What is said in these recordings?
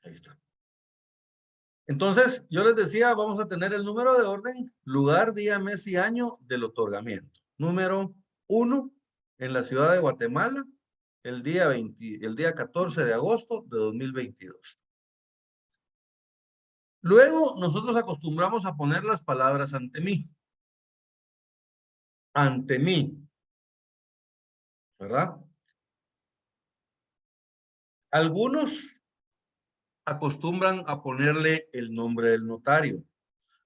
Ahí está. Entonces, yo les decía, vamos a tener el número de orden, lugar, día, mes y año del otorgamiento. Número 1, en la ciudad de Guatemala, el día 14 de agosto de 2022. Luego, nosotros acostumbramos a poner las palabras ante mí. Ante mí, ¿verdad? Algunos acostumbran a ponerle el nombre del notario.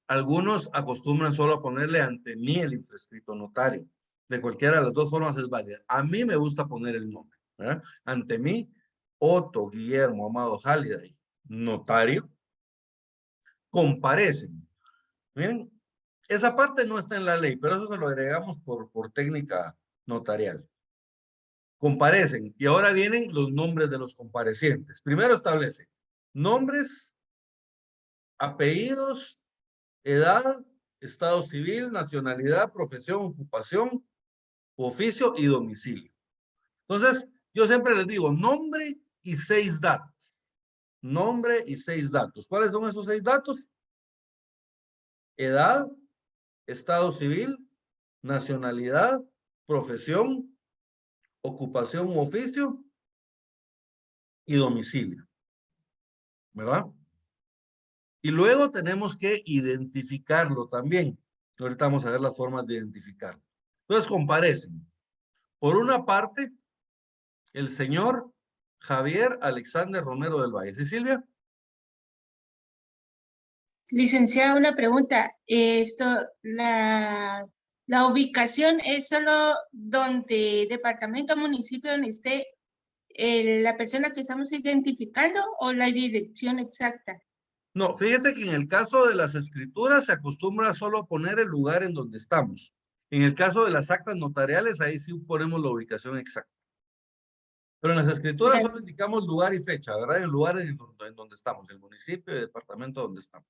Algunos acostumbran solo a ponerle ante mí el infrescrito notario. De cualquiera de las dos formas es válida. A mí me gusta poner el nombre, ¿verdad? Ante mí, Otto Guillermo Amado Haliday, notario, comparecen. Miren, esa parte no está en la ley, pero eso se lo agregamos por técnica notarial. Comparecen y ahora vienen los nombres de los comparecientes. Primero establece nombres, apellidos, edad, estado civil, nacionalidad, profesión, ocupación, oficio y domicilio. Entonces, yo siempre les digo nombre y 6 datos. Nombre y 6 datos. ¿Cuáles son esos 6 datos? Edad, estado civil, nacionalidad, profesión, ocupación u oficio y domicilio. ¿Verdad? Y luego tenemos que identificarlo también. Ahorita vamos a ver las formas de identificarlo. Entonces comparecen. Por una parte, el señor Javier Alexander Romero del Valle. ¿Sí, Silvia? Licenciada, una pregunta. La ubicación es solo donde departamento, municipio, donde esté la persona que estamos identificando o la dirección exacta. No, fíjese que en el caso de las escrituras se acostumbra solo a poner el lugar en donde estamos. En el caso de las actas notariales, ahí sí ponemos la ubicación exacta. Pero en las escrituras solo indicamos lugar y fecha, ¿verdad? El lugar en donde estamos, el municipio y el departamento donde estamos.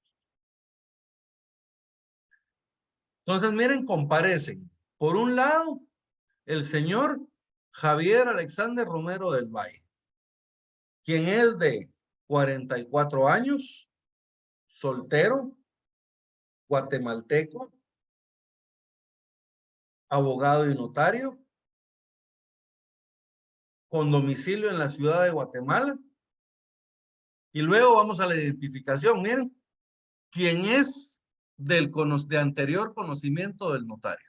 Entonces, miren, comparecen. Por un lado, el señor Javier Alexander Romero del Valle, quien es de 44 años, soltero, guatemalteco, abogado y notario, con domicilio en la ciudad de Guatemala. Y luego vamos a la identificación. Miren, quién es de anterior conocimiento del notario.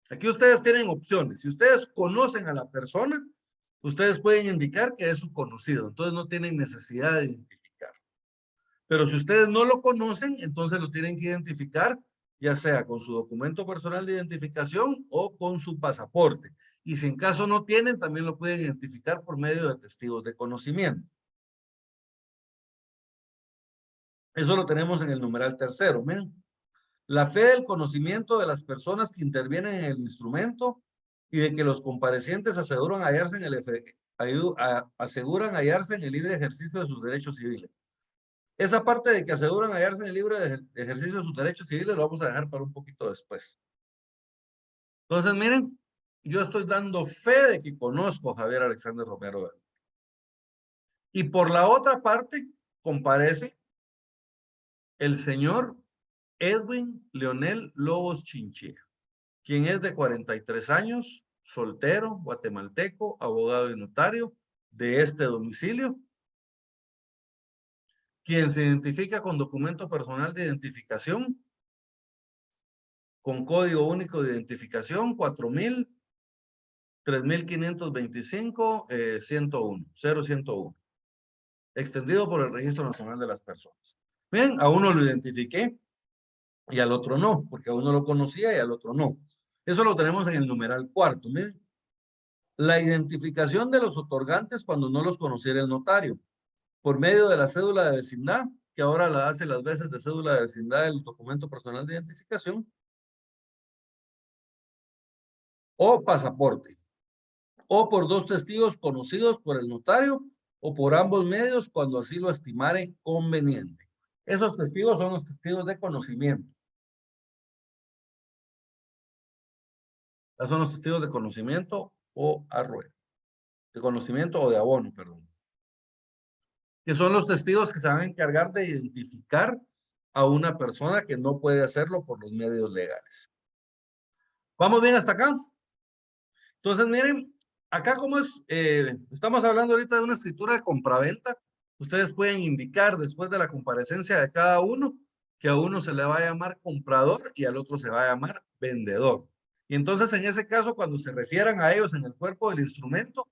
Aquí ustedes tienen opciones. Si ustedes conocen a la persona, ustedes pueden indicar que es su conocido. Entonces no tienen necesidad de identificar. Pero si ustedes no lo conocen, entonces lo tienen que identificar, ya sea con su documento personal de identificación o con su pasaporte. Y si en caso no tienen, también lo pueden identificar por medio de testigos de conocimiento. Eso lo tenemos en el numeral tercero. Miren. La fe del conocimiento de las personas que intervienen en el instrumento y de que los comparecientes aseguran hallarse en el libre ejercicio de sus derechos civiles. Esa parte de que aseguran hallarse en el libre ejercicio de sus derechos civiles lo vamos a dejar para un poquito después. Entonces, miren, yo estoy dando fe de que conozco a Javier Alexander Romero. Y por la otra parte, comparece el señor Edwin Leonel Lobos Chinchilla, quien es de 43 años, soltero, guatemalteco, abogado y notario de este domicilio, quien se identifica con documento personal de identificación, con código único de identificación 3525 0101, extendido por el Registro Nacional de las Personas. Miren, a uno lo identifiqué y al otro no, porque a uno lo conocía y al otro no. Eso lo tenemos en el numeral cuarto. Miren, la identificación de los otorgantes cuando no los conociera el notario, por medio de la cédula de vecindad, que ahora la hace las veces de cédula de vecindad del documento personal de identificación, o pasaporte, o por 2 testigos conocidos por el notario, o por ambos medios cuando así lo estimare conveniente. Esos testigos son los testigos de conocimiento. Esos son los testigos de conocimiento o arrueno. De conocimiento o de abono, perdón. que son los testigos que se van a encargar de identificar a una persona que no puede hacerlo por los medios legales. ¿Vamos bien hasta acá? Entonces, miren, acá como es, estamos hablando ahorita de una escritura de compraventa, ustedes pueden indicar después de la comparecencia de cada uno que a uno se le va a llamar comprador y al otro se va a llamar vendedor. Y entonces, en ese caso, cuando se refieran a ellos en el cuerpo del instrumento,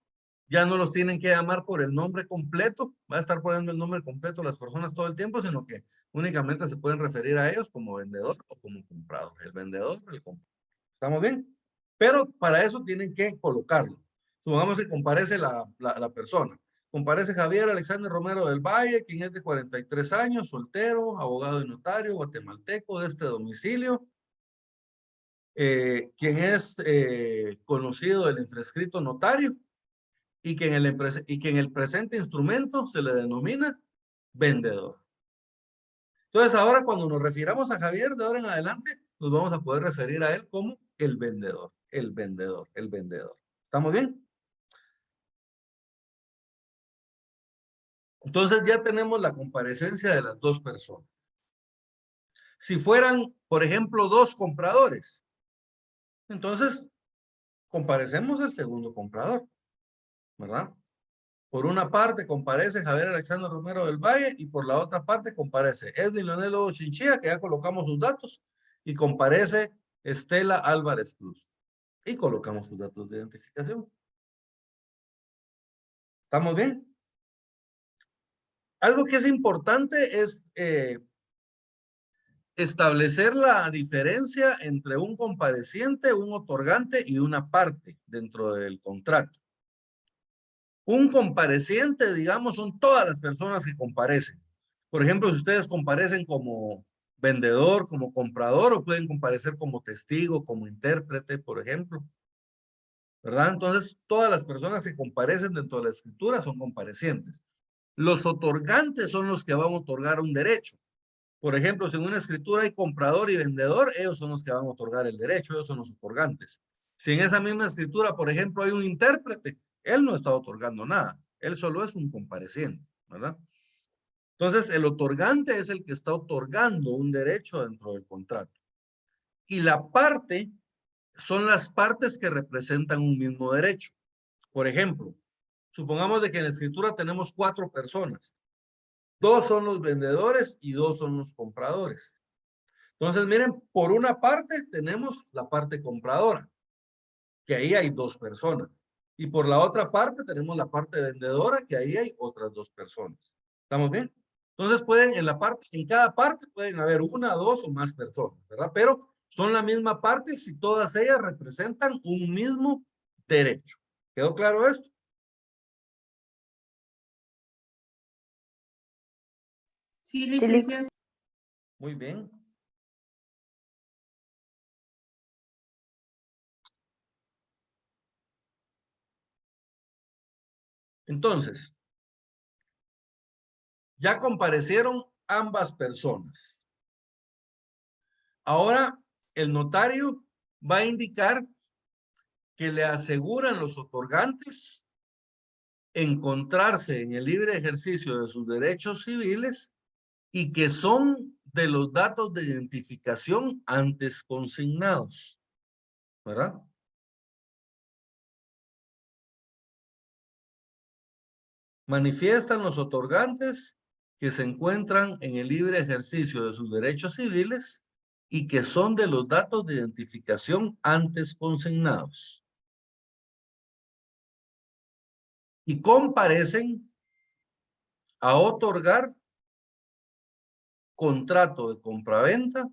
ya no los tienen que llamar por el nombre completo, va a estar poniendo el nombre completo las personas todo el tiempo, sino que únicamente se pueden referir a ellos como vendedor o como comprador. El vendedor, el comprador. ¿Estamos bien? Pero para eso tienen que colocarlo. Supongamos que comparece la persona. Comparece Javier Alexander Romero del Valle, quien es de 43 años, soltero, abogado y notario, guatemalteco de este domicilio, quien es conocido del infrescrito notario y que en el presente instrumento se le denomina vendedor. Entonces ahora cuando nos refiramos a Javier de ahora en adelante, nos vamos a poder referir a él como el vendedor, el vendedor, el vendedor. ¿Estamos bien? Entonces ya tenemos la comparecencia de las dos personas. Si fueran, por ejemplo, dos compradores, entonces comparecemos el segundo comprador, ¿verdad? Por una parte comparece Javier Alexander Romero del Valle y por la otra parte comparece Edwin Leonel Lobo Chinchilla, que ya colocamos sus datos, y comparece Estela Álvarez Cruz. Y colocamos sus datos de identificación. ¿Estamos bien? Algo que es importante es establecer la diferencia entre un compareciente, un otorgante y una parte dentro del contrato. Un compareciente, digamos, son todas las personas que comparecen. Por ejemplo, si ustedes comparecen como vendedor, como comprador, o pueden comparecer como testigo, como intérprete, por ejemplo, ¿verdad? Entonces, todas las personas que comparecen dentro de la escritura son comparecientes. Los otorgantes son los que van a otorgar un derecho. Por ejemplo, si en una escritura hay comprador y vendedor, ellos son los que van a otorgar el derecho, ellos son los otorgantes. Si en esa misma escritura, por ejemplo, hay un intérprete, él no está otorgando nada, él solo es un compareciente, ¿verdad? Entonces, el otorgante es el que está otorgando un derecho dentro del contrato. Y la parte son las partes que representan un mismo derecho. Por ejemplo, supongamos de que en la escritura tenemos 4 personas. 2 son los vendedores y 2 son los compradores. Entonces, miren, por una parte tenemos la parte compradora, que ahí hay 2 personas. Y por la otra parte tenemos la parte vendedora, que ahí hay otras 2 personas. ¿Estamos bien? Entonces pueden, en cada parte pueden haber 1, 2 o más personas, ¿verdad? Pero son la misma parte si todas ellas representan un mismo derecho. ¿Quedó claro esto? Sí, licenciado. Muy bien. Entonces, ya comparecieron ambas personas. Ahora, el notario va a indicar que le aseguran los otorgantes encontrarse en el libre ejercicio de sus derechos civiles y que son de los datos de identificación antes consignados, ¿verdad? Manifiestan los otorgantes que se encuentran en el libre ejercicio de sus derechos civiles y que son de los datos de identificación antes consignados. Y comparecen a otorgar contrato de compraventa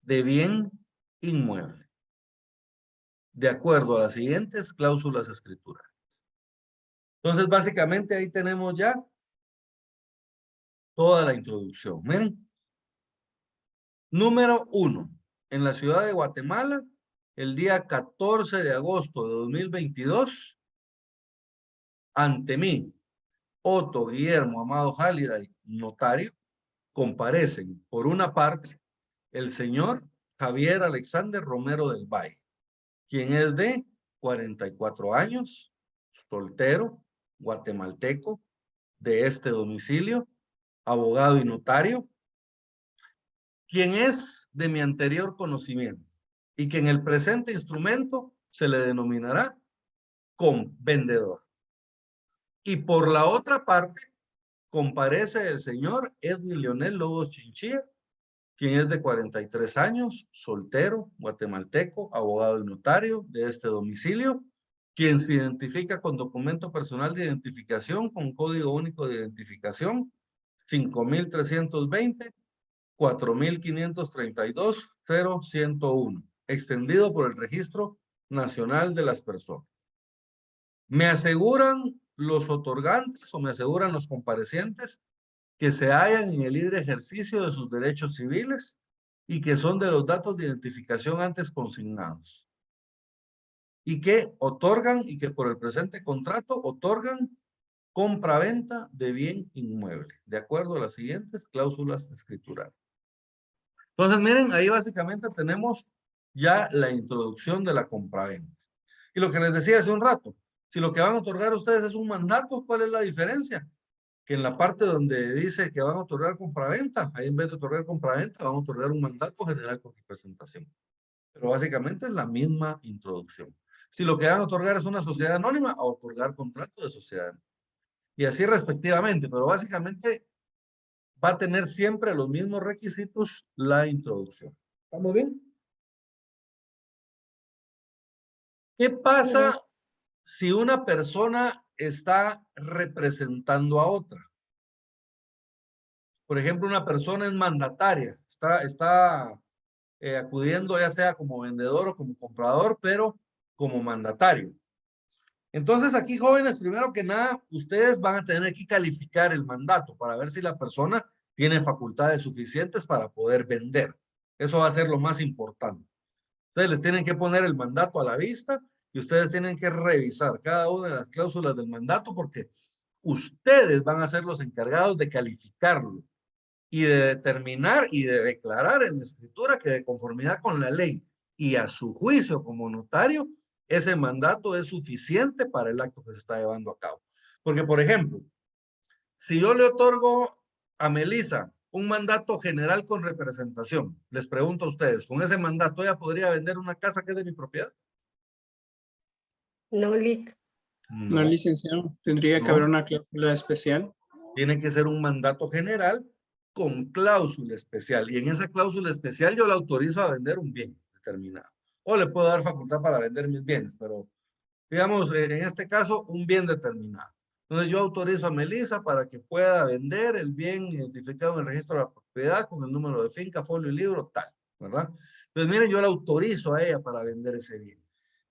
de bien inmueble, de acuerdo a las siguientes cláusulas escriturales. Entonces, básicamente ahí tenemos ya toda la introducción. Miren. Número 1. En la ciudad de Guatemala, el día 14 de agosto de 2022, ante mí, Otto Guillermo Amado Jálida, notario, comparecen por una parte el señor Javier Alexander Romero del Valle, quien es de 44 años, soltero, guatemalteco de este domicilio, abogado y notario, quien es de mi anterior conocimiento y que en el presente instrumento se le denominará vendedor. Y por la otra parte, comparece el señor Edwin Leonel Lobos Chinchilla, quien es de 43 años, soltero, guatemalteco, abogado y notario de este domicilio, quien se identifica con documento personal de identificación con código único de identificación 5320 4532 0101, extendido por el Registro Nacional de las Personas. Me aseguran los otorgantes o me aseguran los comparecientes que se hallan en el libre ejercicio de sus derechos civiles y que son de los datos de identificación antes consignados. Y que otorgan y que por el presente contrato otorgan compra-venta de bien inmueble, de acuerdo a las siguientes cláusulas escriturales. Entonces, miren, ahí básicamente tenemos ya la introducción de la compra-venta. Y lo que les decía hace un rato, si lo que van a otorgar ustedes es un mandato, ¿cuál es la diferencia? Que en la parte donde dice que van a otorgar compraventa, ahí en vez de otorgar compraventa, van a otorgar un mandato general con representación. Pero básicamente es la misma introducción. Si lo que van a otorgar es una sociedad anónima, a otorgar contrato de sociedad anónima. Y así respectivamente, pero básicamente va a tener siempre los mismos requisitos la introducción. ¿Estamos bien? ¿Qué pasa si una persona está representando a otra? Por ejemplo, una persona es mandataria, está acudiendo ya sea como vendedor o como comprador, pero como mandatario. Entonces aquí, jóvenes, primero que nada, ustedes van a tener que calificar el mandato para ver si la persona tiene facultades suficientes para poder vender. Eso va a ser lo más importante. Ustedes les tienen que poner el mandato a la vista y ustedes tienen que revisar cada una de las cláusulas del mandato porque ustedes van a ser los encargados de calificarlo y de determinar y de declarar en la escritura que de conformidad con la ley y a su juicio como notario, ese mandato es suficiente para el acto que se está llevando a cabo. Porque, por ejemplo, si yo le otorgo a Melissa un mandato general con representación, les pregunto a ustedes, ¿con ese mandato ella podría vender una casa que es de mi propiedad? No, Lic. No, No, licenciado. Tendría que haber no. una cláusula especial. Tiene que ser un mandato general con cláusula especial. Y en esa cláusula especial yo la autorizo a vender un bien determinado. O le puedo dar facultad para vender mis bienes, pero digamos, en este caso, un bien determinado. Entonces yo autorizo a Melissa para que pueda vender el bien identificado en el registro de la propiedad con el número de finca, folio y libro, tal, ¿verdad? Entonces miren, yo la autorizo a ella para vender ese bien.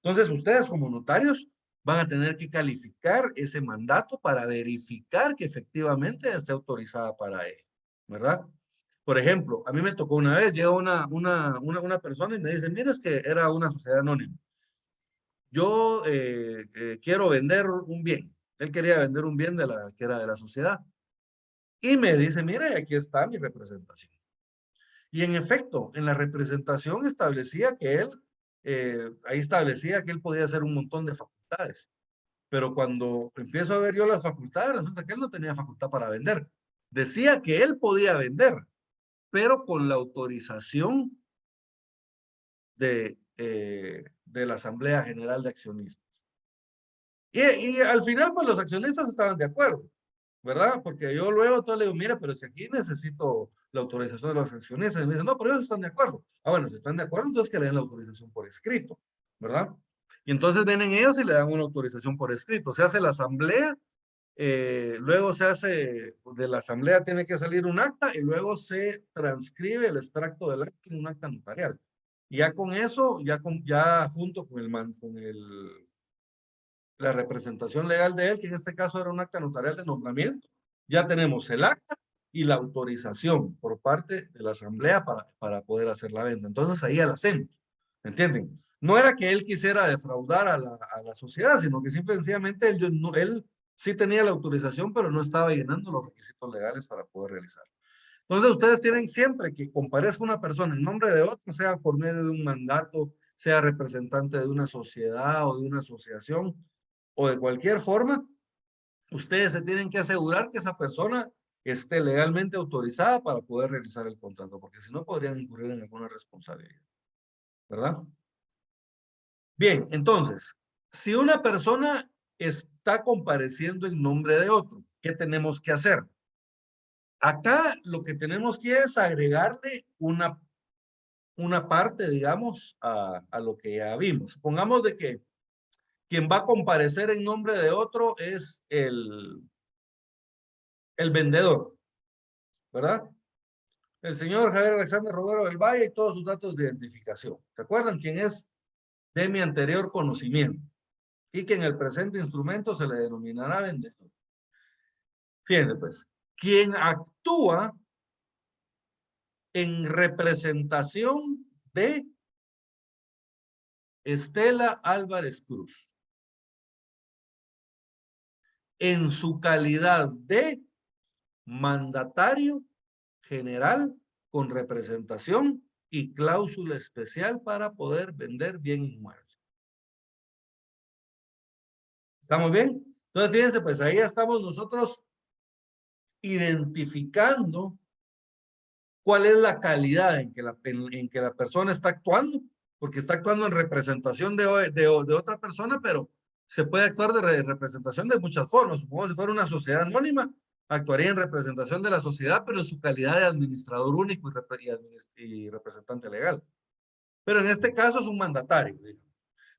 Entonces ustedes como notarios van a tener que calificar ese mandato para verificar que efectivamente esté autorizada para ella, ¿verdad? Por ejemplo, a mí me tocó una vez, llega una persona y me dice, mira, es que era una sociedad anónima. Yo quiero vender un bien. Él quería vender un bien que era de la sociedad. Y me dice, mire, aquí está mi representación. Y en efecto, en la representación establecía que él, ahí establecía que él podía hacer un montón de facultades. Pero cuando empiezo a ver yo las facultades, resulta que él no tenía facultad para vender. Decía que él podía vender, pero con la autorización de la Asamblea General de Accionistas. Y al final, pues los accionistas estaban de acuerdo, ¿verdad? Porque yo luego entonces le digo, mira, pero si aquí necesito la autorización de los accionistas, y me dicen, no, pero ellos están de acuerdo. Ah, bueno, si están de acuerdo, entonces que le den la autorización por escrito, ¿verdad? Y entonces vienen ellos y le dan una autorización por escrito. Se hace la asamblea, luego se hace, de la asamblea tiene que salir un acta y luego se transcribe el extracto del acta en un acta notarial. Y ya con eso, ya junto con la representación legal de él, que en este caso era un acta notarial de nombramiento, ya tenemos el acta y la autorización por parte de la asamblea para poder hacer la venta. Entonces ahí ya la hacemos, ¿entienden? No era que él quisiera defraudar a la sociedad, sino que simple y sencillamente él sí tenía la autorización, pero no estaba llenando los requisitos legales para poder realizarlo. Entonces ustedes tienen siempre que comparezca una persona en nombre de otra, sea por medio de un mandato, sea representante de una sociedad o de una asociación, o de cualquier forma, ustedes se tienen que asegurar que esa persona esté legalmente autorizada para poder realizar el contrato, porque si no podrían incurrir en alguna responsabilidad, ¿verdad? Bien, entonces, si una persona está compareciendo en nombre de otro, ¿qué tenemos que hacer? Acá lo que tenemos que es agregarle una parte, digamos, a lo que ya vimos. Supongamos de que quien va a comparecer en nombre de otro es el vendedor, ¿verdad? El señor Javier Alexander Romero del Valle y todos sus datos de identificación. ¿Se acuerdan quién es? De mi anterior conocimiento. Y que en el presente instrumento se le denominará vendedor. Fíjense pues, quien actúa en representación de Estela Álvarez Cruz, en su calidad de mandatario general con representación y cláusula especial para poder vender bien inmueble. ¿Estamos bien? Entonces, fíjense, pues ahí estamos nosotros identificando cuál es la calidad en que la persona está actuando, porque está actuando en representación de otra persona, pero se puede actuar de representación de muchas formas. Como si fuera una sociedad anónima, actuaría en representación de la sociedad, pero en su calidad de administrador único y representante legal. Pero en este caso es un mandatario, digamos.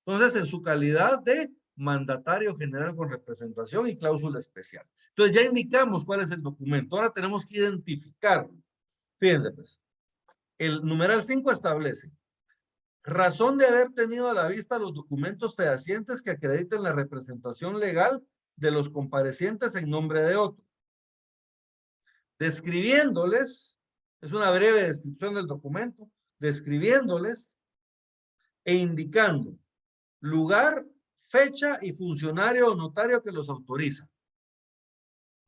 Entonces, en su calidad de mandatario general con representación y cláusula especial. Entonces, ya indicamos cuál es el documento. Ahora tenemos que identificarlo. Fíjense, pues. El numeral 5 establece razón de haber tenido a la vista los documentos fehacientes que acrediten la representación legal de los comparecientes en nombre de otro. Describiéndoles, es una breve descripción del documento, describiéndoles e indicando lugar, fecha y funcionario o notario que los autoriza.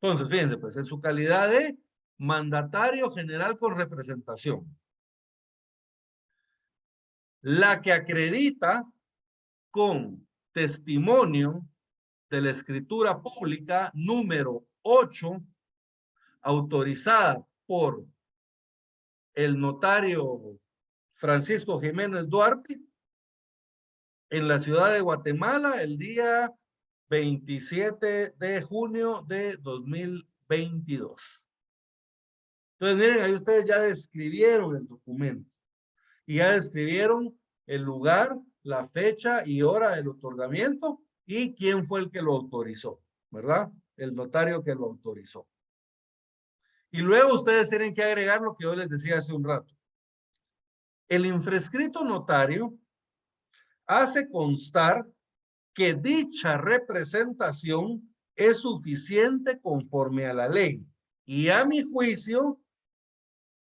Entonces, fíjense, pues, en su calidad de mandatario general con representación. La que acredita con testimonio de la escritura pública número 8, autorizada por el notario Francisco Jiménez Duarte, en la ciudad de Guatemala, el día 27 de junio de 2022. Entonces, miren, ahí ustedes ya describieron el documento y ya describieron el lugar, la fecha y hora del otorgamiento y quién fue el que lo autorizó, ¿verdad? El notario que lo autorizó. Y luego ustedes tienen que agregar lo que yo les decía hace un rato. El infrescrito notario hace constar que dicha representación es suficiente conforme a la ley y a mi juicio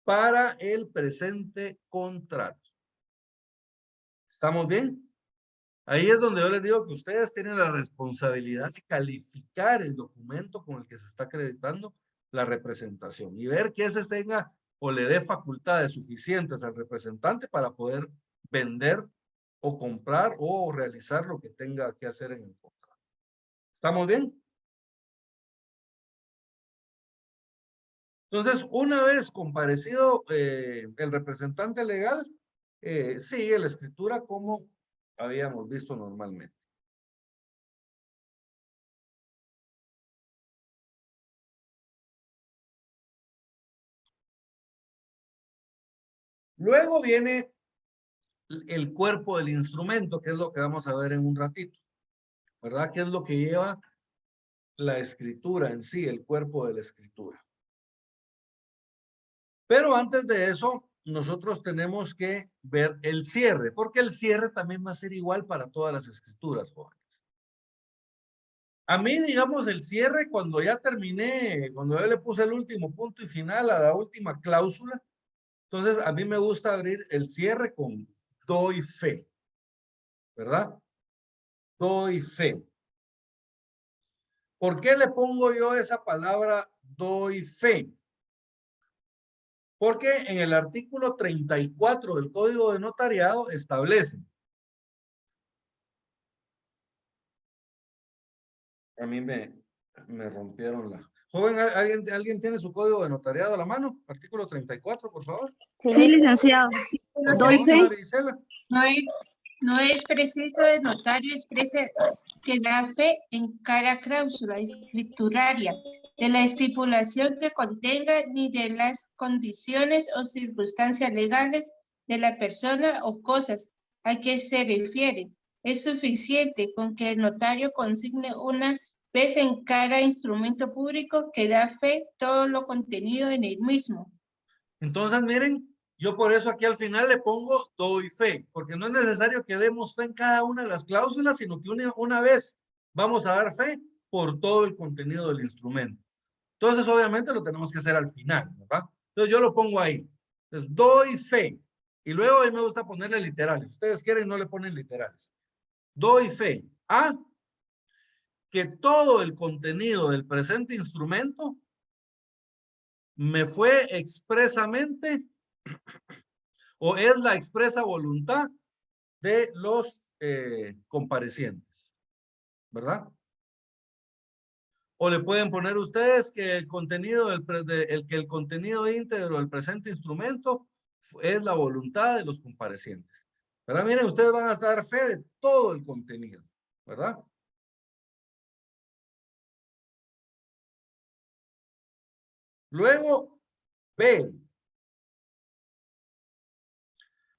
para el presente contrato. ¿Estamos bien? Ahí es donde yo les digo que ustedes tienen la responsabilidad de calificar el documento con el que se está acreditando la representación y ver que ese tenga o le dé facultades suficientes al representante para poder vender o comprar o realizar lo que tenga que hacer en el contrato. ¿Estamos bien? Entonces, una vez comparecido el representante legal, sigue la escritura como habíamos visto normalmente. Luego viene el cuerpo del instrumento, que es lo que vamos a ver en un ratito, ¿verdad? ¿Qué es lo que lleva la escritura en sí, el cuerpo de la escritura? Pero antes de eso, nosotros tenemos que ver el cierre, porque el cierre también va a ser igual para todas las escrituras, jóvenes. A mí, digamos, el cierre, cuando ya terminé, cuando yo le puse el último punto y final a la última cláusula, entonces a mí me gusta abrir el cierre con doy fe, ¿verdad? Doy fe. ¿Por qué le pongo yo esa palabra doy fe? Porque en el artículo 34 del Código de Notariado establece. A mí me Me rompieron la... Joven, ¿alguien tiene su código de notariado a la mano? Artículo 34, por favor. Sí, licenciado. Por Doy favor, fe. Marisela. No es preciso el notario exprese que da fe en cada cláusula escrituraria de la estipulación que contenga ni de las condiciones o circunstancias legales de la persona o cosas a que se refiere. Es suficiente con que el notario consigne una vez en cada instrumento público que da fe todo lo contenido en el mismo. Entonces, miren, yo por eso aquí al final le pongo doy fe, porque no es necesario que demos fe en cada una de las cláusulas, sino que una vez vamos a dar fe por todo el contenido del instrumento. Entonces, obviamente lo tenemos que hacer al final, ¿verdad? Entonces, yo lo pongo ahí. Entonces, doy fe. Y luego a mí me gusta ponerle literales. Si ustedes quieren, no le ponen literales. Doy fe a que todo el contenido del presente instrumento me fue expresamente o es la expresa voluntad de los comparecientes, ¿verdad? O le pueden poner ustedes que el contenido que el contenido íntegro del presente instrumento es la voluntad de los comparecientes. ¿Verdad? Miren, ustedes van a dar fe de todo el contenido, ¿verdad? Luego, B.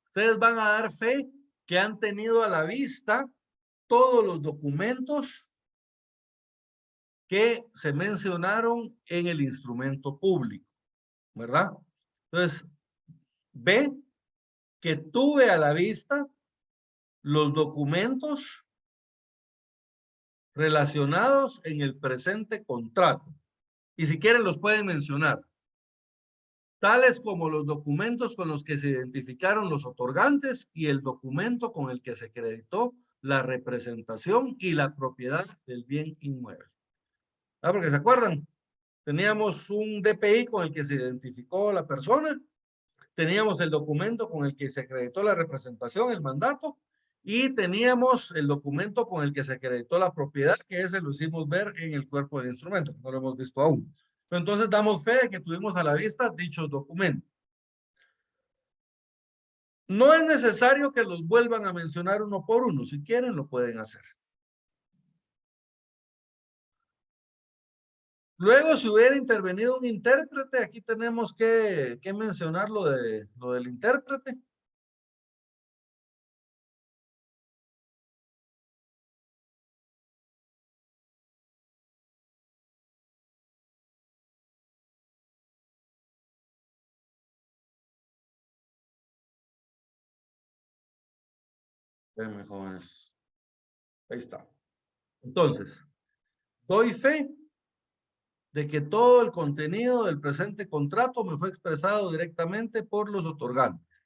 Ustedes van a dar fe que han tenido a la vista todos los documentos que se mencionaron en el instrumento público, ¿verdad? Entonces, B, que tuve a la vista los documentos relacionados en el presente contrato. Y si quieren los pueden mencionar. Tales como los documentos con los que se identificaron los otorgantes y el documento con el que se acreditó la representación y la propiedad del bien inmueble. ¿Ah? Porque se acuerdan, teníamos un DPI con el que se identificó la persona, teníamos el documento con el que se acreditó la representación, el mandato, y teníamos el documento con el que se acreditó la propiedad, que ese lo hicimos ver en el cuerpo del instrumento, no lo hemos visto aún. Entonces damos fe de que tuvimos a la vista dichos documentos. No es necesario que los vuelvan a mencionar uno por uno, si quieren lo pueden hacer. Luego, si hubiera intervenido un intérprete, aquí tenemos que mencionar lo del intérprete. Espérenme, jóvenes. Ahí está. Entonces, doy fe de que todo el contenido del presente contrato me fue expresado directamente por los otorgantes.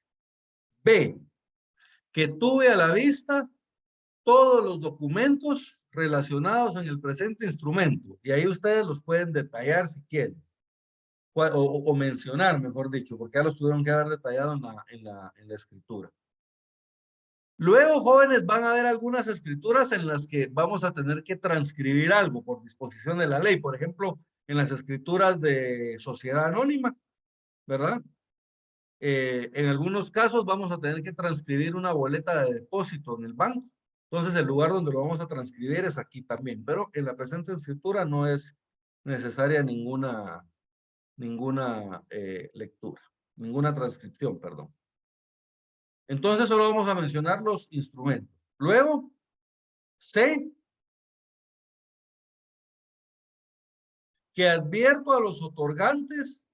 B, que tuve a la vista todos los documentos relacionados en el presente instrumento. Y ahí ustedes los pueden detallar si quieren. O mencionar, mejor dicho, porque ya los tuvieron que haber detallado en la escritura. Luego, jóvenes, van a haber algunas escrituras en las que vamos a tener que transcribir algo por disposición de la ley. Por ejemplo, en las escrituras de sociedad anónima, ¿verdad? En algunos casos vamos a tener que transcribir una boleta de depósito en el banco. Entonces, el lugar donde lo vamos a transcribir es aquí también. Pero en la presente escritura no es necesaria ninguna lectura, ninguna transcripción, perdón. Entonces solo vamos a mencionar los instrumentos. Luego, C, que advierto a los otorgantes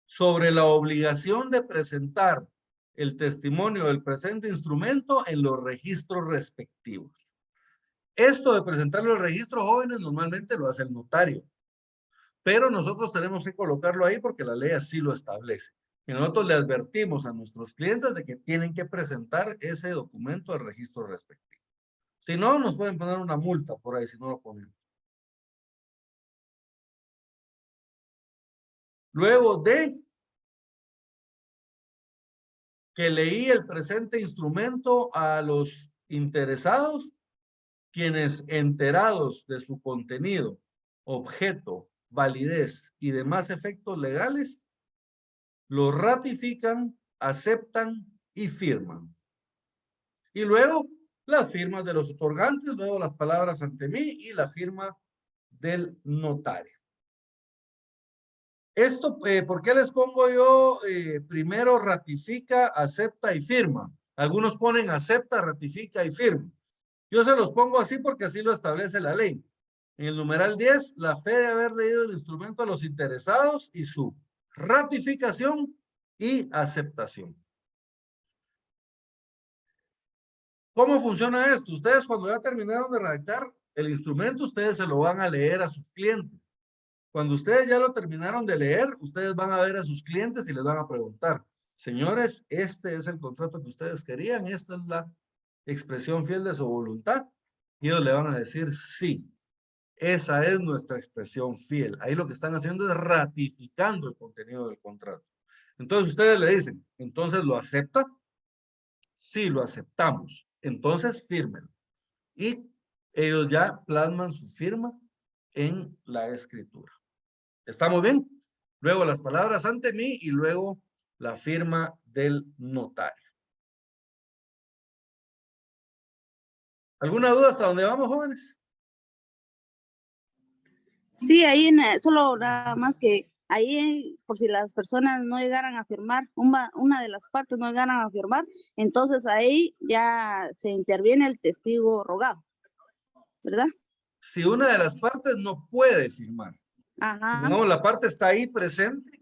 sobre la obligación de presentar el testimonio del presente instrumento en los registros respectivos. Esto de presentar los registros, jóvenes, normalmente lo hace el notario, pero nosotros tenemos que colocarlo ahí porque la ley así lo establece. Y nosotros le advertimos a nuestros clientes de que tienen que presentar ese documento al registro respectivo. Si no, nos pueden poner una multa por ahí si no lo ponemos. Luego de que leí el presente instrumento a los interesados quienes enterados de su contenido, objeto, validez y demás efectos legales, lo ratifican, aceptan y firman. Y luego las firmas de los otorgantes, luego las palabras ante mí y la firma del notario. Esto, ¿por qué les pongo yo primero ratifica, acepta y firma? Algunos ponen acepta, ratifica y firma. Yo se los pongo así porque así lo establece la ley. En el numeral 10, la fe de haber leído el instrumento a los interesados y su ratificación y aceptación. ¿Cómo funciona esto? Ustedes cuando ya terminaron de redactar el instrumento, ustedes se lo van a leer a sus clientes. Cuando ustedes ya lo terminaron de leer, ustedes van a ver a sus clientes y les van a preguntar, señores, este es el contrato que ustedes querían, esta es la expresión fiel de su voluntad. Y ellos le van a decir, sí, esa es nuestra expresión fiel. Ahí lo que están haciendo es ratificando el contenido del contrato. Entonces ustedes le dicen, entonces ¿lo acepta? Sí, lo aceptamos. Entonces fírmenlo. Y ellos ya plasman su firma en la escritura. ¿Estamos bien? Luego las palabras ante mí y luego la firma del notario. ¿Alguna duda hasta dónde vamos, jóvenes? Sí, ahí solo nada más que ahí, por si las personas no llegaran a firmar, una de las partes no llegaran a firmar, entonces ahí ya se interviene el testigo rogado, ¿verdad? Si una de las partes no puede firmar, Ajá. digamos, la parte está ahí presente,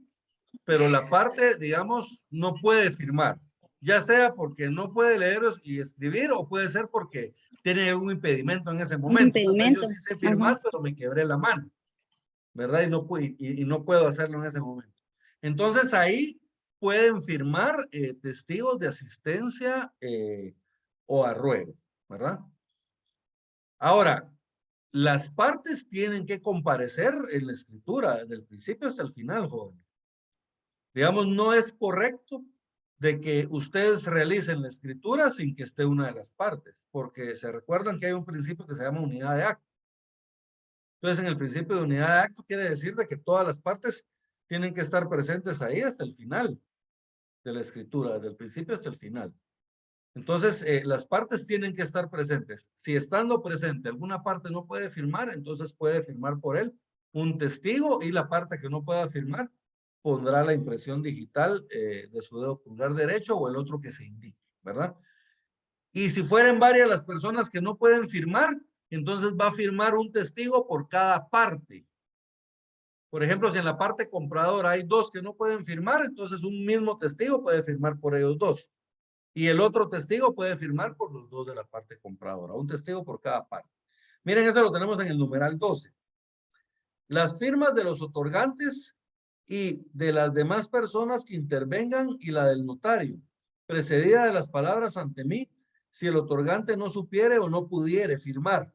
pero la parte, digamos, no puede firmar, ya sea porque no puede leer y escribir, o puede ser porque tiene algún impedimento en ese momento. Impedimento. Yo sí sé firmar, Ajá. pero me quebré la mano, ¿verdad? Y no puedo hacerlo en ese momento. Entonces ahí pueden firmar testigos de asistencia o arruego, ¿verdad? Ahora, las partes tienen que comparecer en la escritura, desde el principio hasta el final, joven. Digamos, no es correcto de que ustedes realicen la escritura sin que esté una de las partes, porque se recuerdan que hay un principio que se llama unidad de acto. Entonces, en el principio de unidad de acto quiere decir de que todas las partes tienen que estar presentes ahí hasta el final de la escritura, desde el principio hasta el final. Entonces, las partes tienen que estar presentes. Si estando presente alguna parte no puede firmar, entonces puede firmar por él un testigo, y la parte que no pueda firmar pondrá la impresión digital de su dedo pulgar derecho o el otro que se indique, ¿verdad? Y si fueren varias las personas que no pueden firmar, entonces va a firmar un testigo por cada parte. Por ejemplo, si en la parte compradora hay dos que no pueden firmar, entonces un mismo testigo puede firmar por ellos dos. Y el otro testigo puede firmar por los dos de la parte compradora. Un testigo por cada parte. Miren, eso lo tenemos en el numeral 12. Las firmas de los otorgantes y de las demás personas que intervengan y la del notario, precedida de las palabras ante mí, si el otorgante no supiere o no pudiere firmar.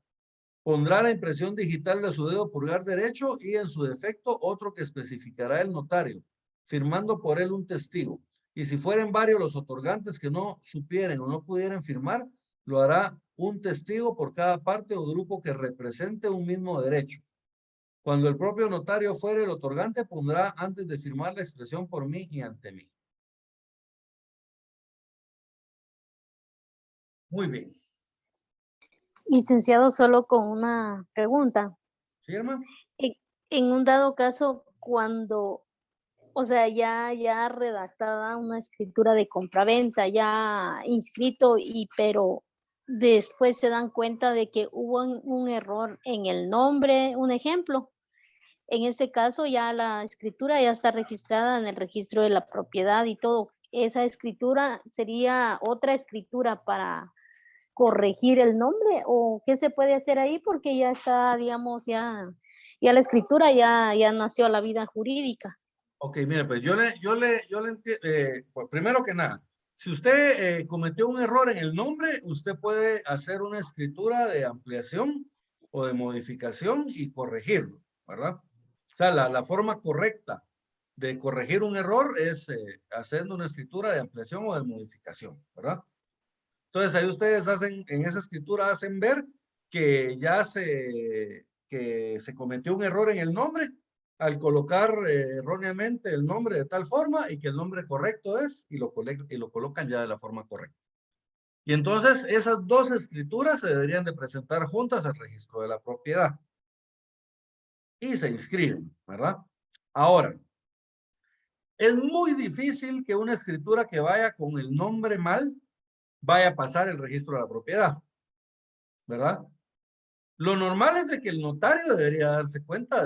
Pondrá la impresión digital de su dedo pulgar derecho y en su defecto otro que especificará el notario, firmando por él un testigo. Y si fueren varios los otorgantes que no supieren o no pudieran firmar, lo hará un testigo por cada parte o grupo que represente un mismo derecho. Cuando el propio notario fuere el otorgante, pondrá antes de firmar la expresión por mí y ante mí. Muy bien. Licenciado, solo con una pregunta. ¿Firma? En un dado caso, cuando, o sea, ya redactada una escritura de compraventa, ya inscrito, pero después se dan cuenta de que hubo un error en el nombre, un ejemplo. En este caso, ya la escritura ya está registrada en el registro de la propiedad y todo. ¿Esa escritura sería otra escritura para corregir el nombre, o qué se puede hacer ahí? Porque ya está, digamos, ya la escritura ya nació a la vida jurídica? Ok, mire, pues yo le entiendo, pues primero que nada, si usted cometió un error en el nombre, usted puede hacer una escritura de ampliación o de modificación y corregirlo, ¿verdad? O sea, la forma correcta de corregir un error es haciendo una escritura de ampliación o de modificación, ¿verdad? Entonces ahí ustedes hacen, en esa escritura hacen ver que ya se cometió un error en el nombre al colocar erróneamente el nombre de tal forma y que el nombre correcto es y lo colocan ya de la forma correcta. Y entonces esas dos escrituras se deberían de presentar juntas al registro de la propiedad. Y se inscriben, ¿verdad? Ahora, es muy difícil que una escritura que vaya con el nombre mal vaya a pasar el registro de la propiedad, ¿verdad? Lo normal es de que el notario debería darse cuenta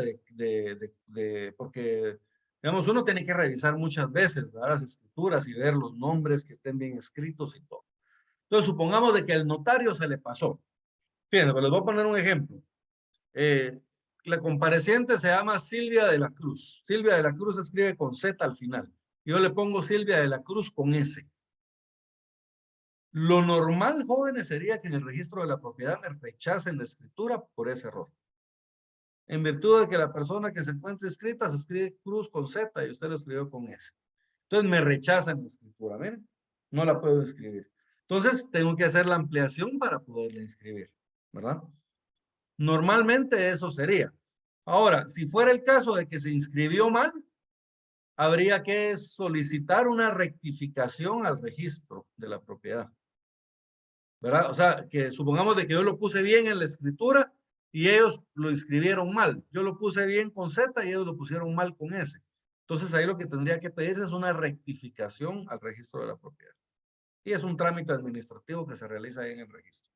porque, digamos, uno tiene que revisar muchas veces, ¿verdad? Las escrituras y ver los nombres que estén bien escritos y todo. Entonces, supongamos de que al notario se le pasó. Fíjense, pues les voy a poner un ejemplo. La compareciente se llama Silvia de la Cruz. Silvia de la Cruz se escribe con Z al final. Yo le pongo Silvia de la Cruz con S. Lo normal, jóvenes, sería que en el registro de la propiedad me rechacen la escritura por ese error. En virtud de que la persona que se encuentra escrita se escribe Cruz con Z y usted lo escribió con S. Entonces me rechazan la escritura, miren, no la puedo escribir. Entonces tengo que hacer la ampliación para poderla inscribir, ¿verdad? Normalmente eso sería. Ahora, si fuera el caso de que se inscribió mal, habría que solicitar una rectificación al registro de la propiedad, ¿verdad? O sea, que supongamos de que yo lo puse bien en la escritura y ellos lo inscribieron mal. Yo lo puse bien con Z y ellos lo pusieron mal con S. Entonces ahí lo que tendría que pedirse es una rectificación al registro de la propiedad. Y es un trámite administrativo que se realiza ahí en el registro.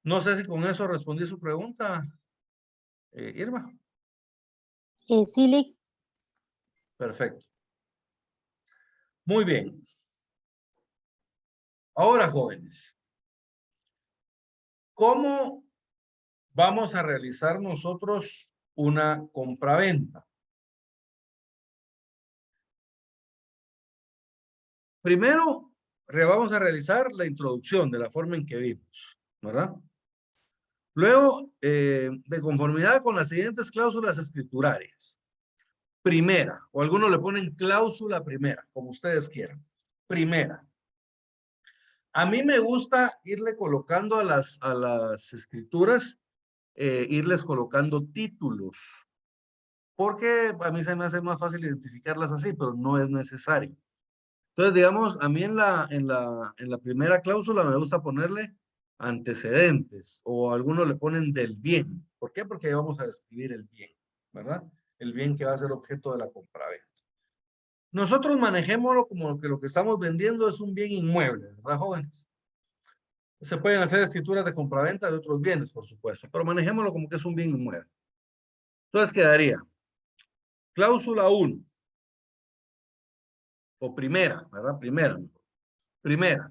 No sé si con eso respondí su pregunta, Irma. Sí, Perfecto. Muy bien. Ahora, jóvenes, ¿cómo vamos a realizar nosotros una compraventa? Primero, vamos a realizar la introducción de la forma en que vimos, ¿verdad? Luego, de conformidad con las siguientes cláusulas escriturarias. Primera, o algunos le ponen cláusula primera, como ustedes quieran. Primera. A mí me gusta irle colocando a las escrituras, irles colocando títulos, porque a mí se me hace más fácil identificarlas así, pero no es necesario. Entonces, digamos, a mí en la primera cláusula me gusta ponerle antecedentes, o algunos le ponen del bien. ¿Por qué? Porque vamos a describir el bien, ¿verdad? El bien que va a ser objeto de la compraventa. Nosotros manejémoslo como que lo que estamos vendiendo es un bien inmueble, ¿verdad, jóvenes? Se pueden hacer escrituras de compraventa de otros bienes, por supuesto, pero manejémoslo como que es un bien inmueble. Entonces quedaría cláusula 1, o primera, ¿verdad? Primera.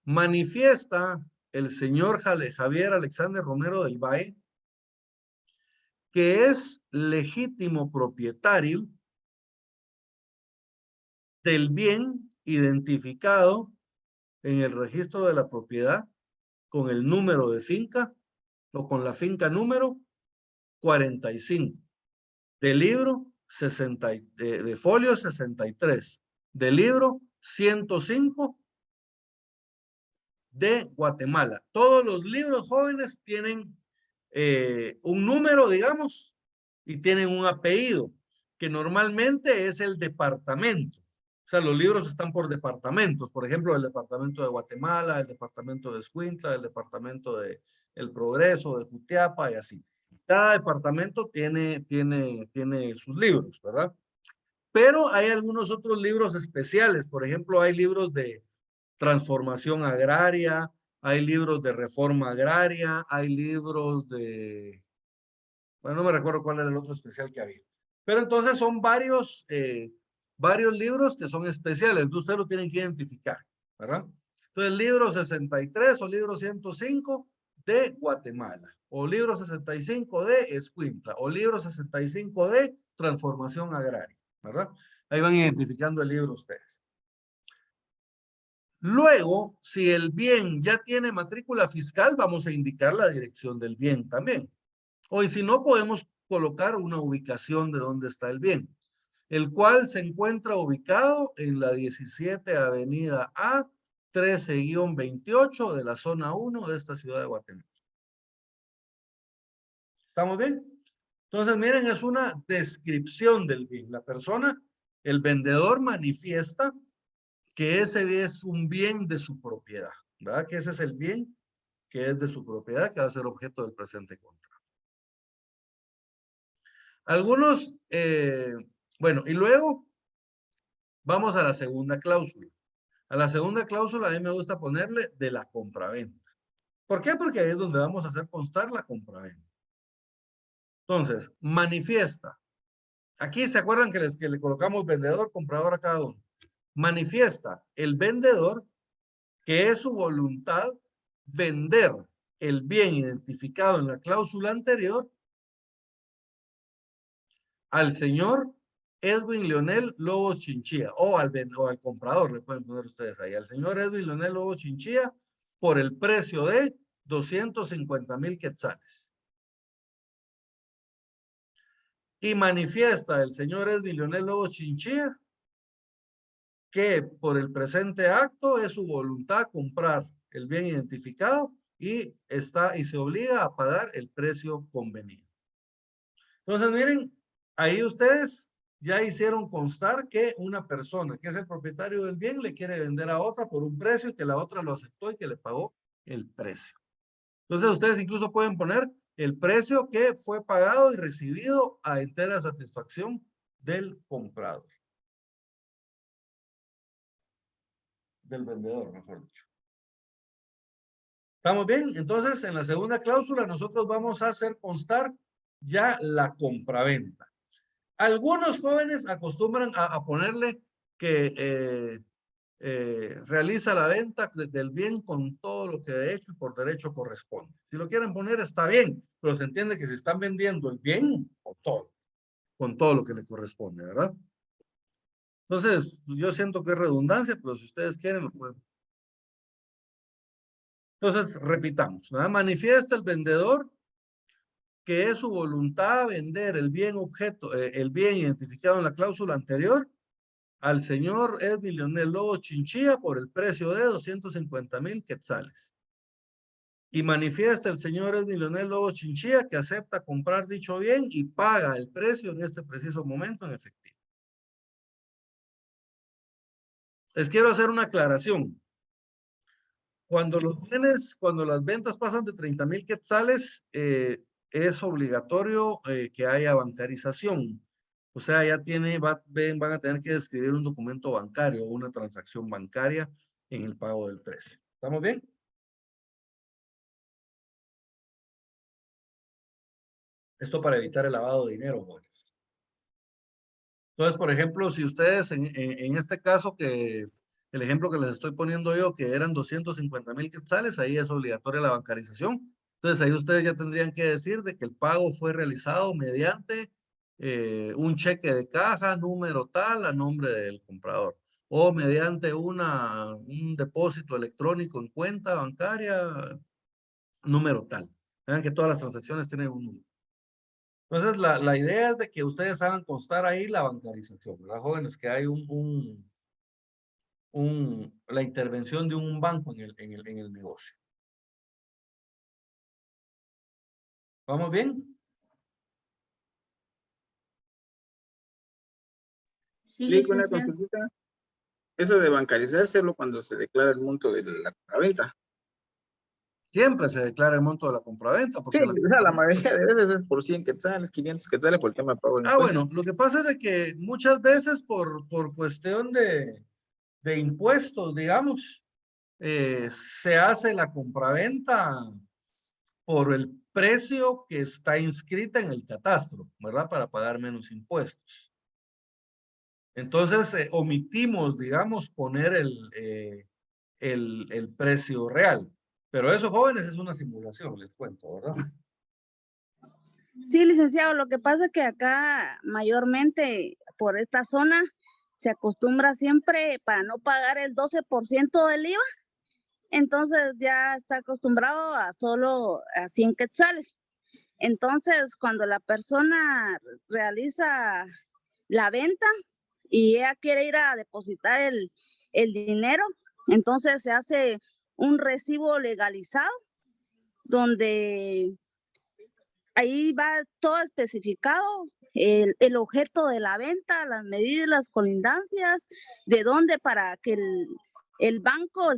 Manifiesta el señor Javier Alexander Romero del Valle que es legítimo propietario del bien identificado en el registro de la propiedad con el número de finca o con la finca número 45 del libro 60, de folio 63 del libro 105 de Guatemala. Todos los libros jóvenes tienen un número, digamos, y tienen un apellido, que normalmente es el departamento. O sea, los libros están por departamentos. Por ejemplo, el departamento de Guatemala, el departamento de Escuintla, el departamento de El Progreso, de Jutiapa y así. Cada departamento tiene sus libros, ¿verdad? Pero hay algunos otros libros especiales. Por ejemplo, hay libros de transformación agraria, hay libros de reforma agraria, hay libros de... Bueno, no me recuerdo cuál era el otro especial que había. Pero entonces son varios libros que son especiales. Ustedes lo tienen que identificar, ¿verdad? Entonces, libro 63 o libro 105 de Guatemala, o libro 65 de Escuintla, o libro 65 de transformación agraria, ¿verdad? Ahí van identificando el libro ustedes. Luego, si el bien ya tiene matrícula fiscal, vamos a indicar la dirección del bien también. O y si no, podemos colocar una ubicación de dónde está el bien, el cual se encuentra ubicado en la 17 Avenida A 13-28 de la zona 1 de esta ciudad de Guatemala. ¿Estamos bien? Entonces, miren, es una descripción del bien. La persona, el vendedor manifiesta que ese es un bien de su propiedad, ¿verdad? Que ese es el bien que es de su propiedad, que va a ser objeto del presente contrato. Algunos, bueno, y luego vamos a la segunda cláusula. A la segunda cláusula a mí me gusta ponerle de la compraventa. ¿Por qué? Porque ahí es donde vamos a hacer constar la compraventa. Entonces, manifiesta. Aquí se acuerdan que le colocamos vendedor, comprador a cada uno. Manifiesta el vendedor que es su voluntad vender el bien identificado en la cláusula anterior al señor Edwin Leonel Lobos Chinchilla, o al comprador, le pueden poner ustedes ahí, al señor Edwin Leonel Lobos Chinchilla por el precio de 250,000 quetzales. Y manifiesta el señor Edwin Leonel Lobos Chinchilla que por el presente acto es su voluntad comprar el bien identificado y se obliga a pagar el precio convenido. Entonces, miren, ahí ustedes ya hicieron constar que una persona que es el propietario del bien le quiere vender a otra por un precio y que la otra lo aceptó y que le pagó el precio. Entonces, ustedes incluso pueden poner el precio que fue pagado y recibido a entera satisfacción del comprador. Del vendedor, mejor dicho. ¿Estamos bien? Entonces, en la segunda cláusula nosotros vamos a hacer constar ya la compraventa. Algunos jóvenes acostumbran a ponerle que realiza la venta del bien con todo lo que de hecho y por derecho corresponde. Si lo quieren poner está bien, pero se entiende que se están vendiendo el bien o todo, con todo lo que le corresponde, ¿verdad? Entonces, yo siento que es redundancia, pero si ustedes quieren lo pueden. Entonces, repitamos, ¿verdad? Manifiesta el vendedor que es su voluntad vender el bien objeto, el bien identificado en la cláusula anterior al señor Edwin Leonel Lobos Chinchilla por el precio de 250,000 quetzales. Y manifiesta el señor Edwin Leonel Lobos Chinchilla que acepta comprar dicho bien y paga el precio en este preciso momento en efectivo. Les quiero hacer una aclaración. Cuando los bienes, cuando las ventas pasan de 30,000 quetzales, es obligatorio que haya bancarización. O sea, ya van a tener que escribir un documento bancario o una transacción bancaria en el pago del precio. ¿Estamos bien? Esto para evitar el lavado de dinero, jóvenes. Entonces, por ejemplo, si ustedes en este caso el ejemplo que les estoy poniendo yo, que eran 250,000 quetzales, ahí es obligatoria la bancarización. Entonces, ahí ustedes ya tendrían que decir de que el pago fue realizado mediante un cheque de caja, número tal, a nombre del comprador, o mediante un depósito electrónico en cuenta bancaria, número tal. Vean que todas las transacciones tienen un número. Entonces, la idea es de que ustedes hagan constar ahí la bancarización, ¿verdad, jóvenes? Que hay la intervención de un banco en el negocio. ¿Vamos bien? Sí, Sí, con una licenciado. consulta. Eso de bancarizárselo cuando se declara el monto de la venta. Siempre se declara el monto de la compraventa. Sí, Porque o sea, la mayoría de veces es por 100 quetzales, 500 quetzales por el tema de pago de impuestos. bueno, lo que pasa es de que muchas veces por cuestión de impuestos, digamos, se hace la compraventa por el precio que está inscrita en el catastro, ¿verdad? Para pagar menos impuestos. Entonces, omitimos, digamos, poner el precio real. Pero eso, jóvenes, es una simulación, les cuento, ¿verdad? Sí, licenciado, lo que pasa es que acá mayormente por esta zona se acostumbra siempre para no pagar el 12% del IVA, entonces ya está acostumbrado a solo a 100 quetzales. Entonces, cuando la persona realiza la venta y ella quiere ir a depositar el dinero, Entonces se hace un recibo legalizado donde ahí va todo especificado, el objeto de la venta, las medidas, las colindancias, de dónde para que el banco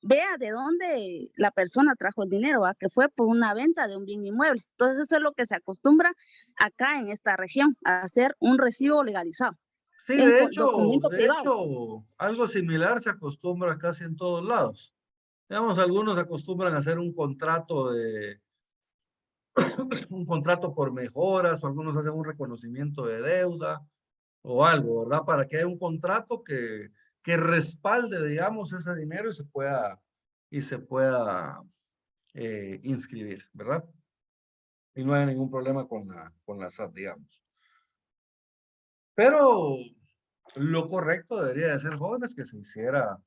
vea de dónde la persona trajo el dinero, ¿va? Que fue por una venta de un bien inmueble. Entonces eso es lo que se acostumbra acá en esta región, a hacer un recibo legalizado. Sí, En documento de privado. hecho, algo similar se acostumbra casi en todos lados. Digamos, algunos acostumbran a hacer un contrato un contrato por mejoras, o algunos hacen un reconocimiento de deuda o algo, ¿verdad? Para que haya un contrato que respalde, digamos, ese dinero y se pueda inscribir, ¿verdad? Y no haya ningún problema con la SAT, digamos. Pero lo correcto debería de ser, jóvenes, que se hiciera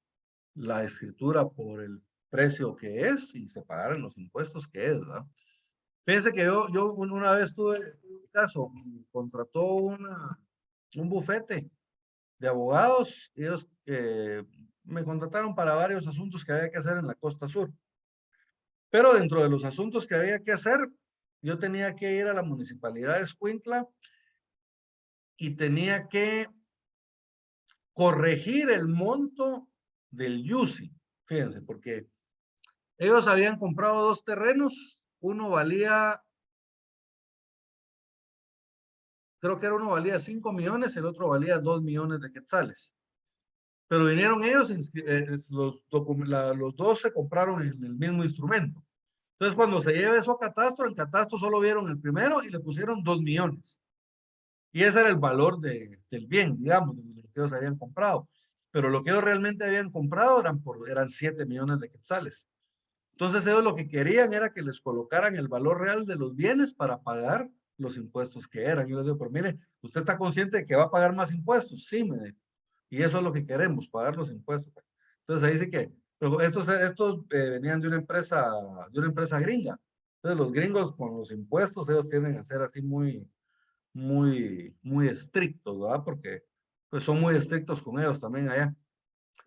la escritura por el precio que es y se pagaran los impuestos que es, ¿verdad? Fíjense que yo una vez tuve un caso, contrató un bufete de abogados, ellos me contrataron para varios asuntos que había que hacer en la costa sur. Pero dentro de los asuntos que había que hacer, yo tenía que ir a la municipalidad de Escuintla y tenía que corregir el monto del YUSI. Fíjense, porque ellos habían comprado 2 terrenos, creo que uno valía 5 millones, el otro valía 2 millones de quetzales. Pero vinieron ellos, los dos se compraron en el mismo instrumento. Entonces, cuando se lleva eso a catastro, en catastro solo vieron el primero y le pusieron 2 millones. Y ese era el valor del bien, digamos, de lo que ellos habían comprado. Pero lo que ellos realmente habían comprado eran 7 millones de quetzales. Entonces, ellos lo que querían era que les colocaran el valor real de los bienes para pagar los impuestos que eran. Yo les digo, pero mire, ¿usted está consciente de que va a pagar más impuestos? Sí, me dijo. Y eso es lo que queremos, pagar los impuestos. Entonces ahí sí que, pero estos venían de una empresa gringa. Entonces los gringos con los impuestos, ellos tienden a ser así muy estrictos, ¿verdad? Porque pues son muy estrictos con ellos también allá.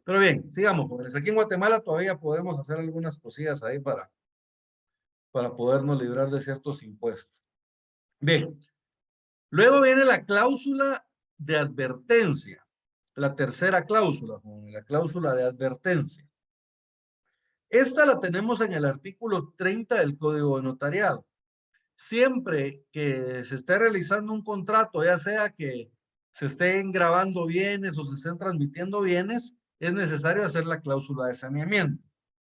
Pero bien, sigamos, jóvenes. Aquí en Guatemala todavía podemos hacer algunas cosillas ahí para podernos librar de ciertos impuestos. Bien, luego viene la cláusula de advertencia. La tercera cláusula, la cláusula de advertencia. Esta la tenemos en el artículo 30 del Código de Notariado. Siempre que se esté realizando un contrato, ya sea que se estén grabando bienes o se estén transmitiendo bienes, es necesario hacer la cláusula de saneamiento.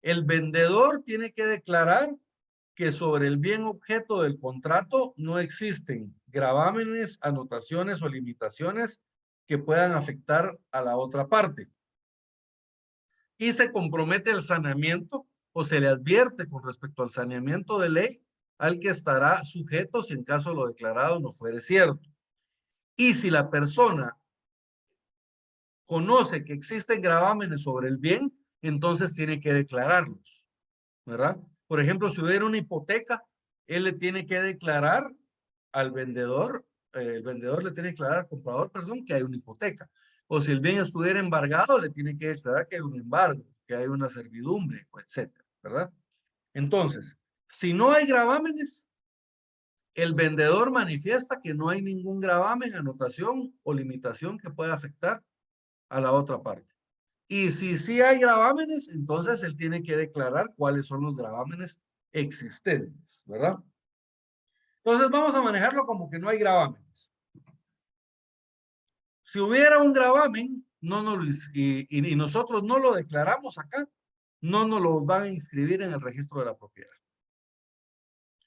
El vendedor tiene que declarar que sobre el bien objeto del contrato no existen gravámenes, anotaciones o limitaciones que puedan afectar a la otra parte. Y se compromete el saneamiento o se le advierte con respecto al saneamiento de ley al que estará sujeto si en caso lo declarado no fuere cierto. Y si la persona conoce que existen gravámenes sobre el bien, entonces tiene que declararlos, ¿verdad? Por ejemplo, si hubiera una hipoteca, él le tiene que declarar al vendedor, el vendedor le tiene que declarar al comprador, perdón, que hay una hipoteca. O si el bien estuviera embargado, le tiene que declarar que hay un embargo, que hay una servidumbre, etcétera, ¿verdad? Entonces, si no hay gravámenes, el vendedor manifiesta que no hay ningún gravamen, anotación o limitación que pueda afectar a la otra parte. Y si sí hay gravámenes, entonces él tiene que declarar cuáles son los gravámenes existentes, ¿verdad? Entonces vamos a manejarlo como que no hay gravámenes. Si hubiera un gravamen, y nosotros no lo declaramos acá, no nos lo van a inscribir en el registro de la propiedad,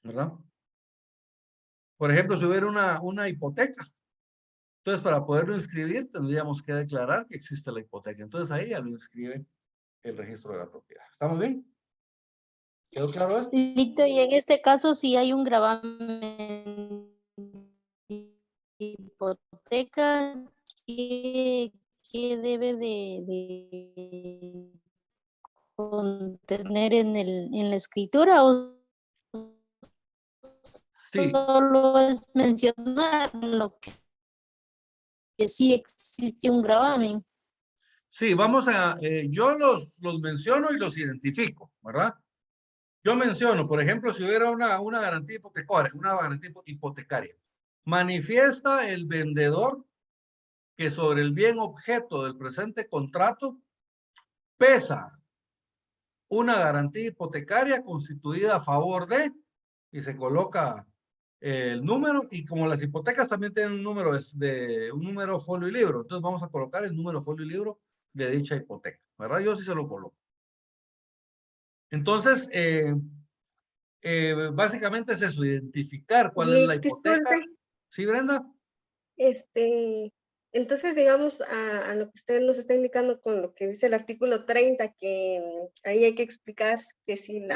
¿verdad? Por ejemplo, si hubiera una hipoteca, entonces para poderlo inscribir tendríamos que declarar que existe la hipoteca. Entonces ahí ya lo inscribe el registro de la propiedad. ¿Estamos bien? ¿Quedó claro esto? Listo, y en este caso, si hay un gravamen de hipoteca, ¿qué debe de contener en la escritura o Sí, solo es mencionar lo que sí existe un gravamen? Sí, vamos a, yo los menciono y los identifico, ¿verdad? Yo menciono, por ejemplo, si hubiera una garantía hipotecaria, manifiesta el vendedor que sobre el bien objeto del presente contrato pesa una garantía hipotecaria constituida a favor de, y se coloca el número, y como las hipotecas también tienen un número un número folio y libro, entonces vamos a colocar el número folio y libro de dicha hipoteca, ¿verdad? Yo sí se lo coloco. Entonces, básicamente es eso, identificar cuál es la hipoteca. Disculpe, ¿Sí, Brenda? entonces digamos a lo que usted nos está indicando con lo que dice el artículo 30, que ahí hay que explicar que si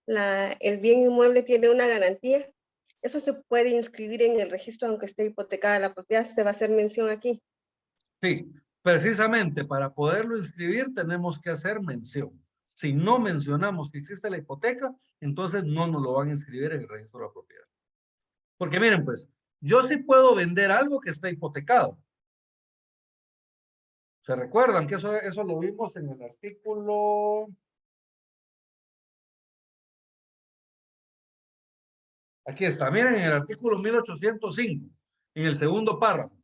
el bien inmueble tiene una garantía, eso se puede inscribir en el registro aunque esté hipotecada la propiedad, se va a hacer mención aquí. Sí, precisamente para poderlo inscribir tenemos que hacer mención. Si no mencionamos que existe la hipoteca, entonces no nos lo van a inscribir en el registro de la propiedad. Porque miren, pues, yo sí puedo vender algo que está hipotecado. ¿Se recuerdan que eso lo vimos en el artículo? Aquí está, miren, en el artículo 1805, en el segundo párrafo.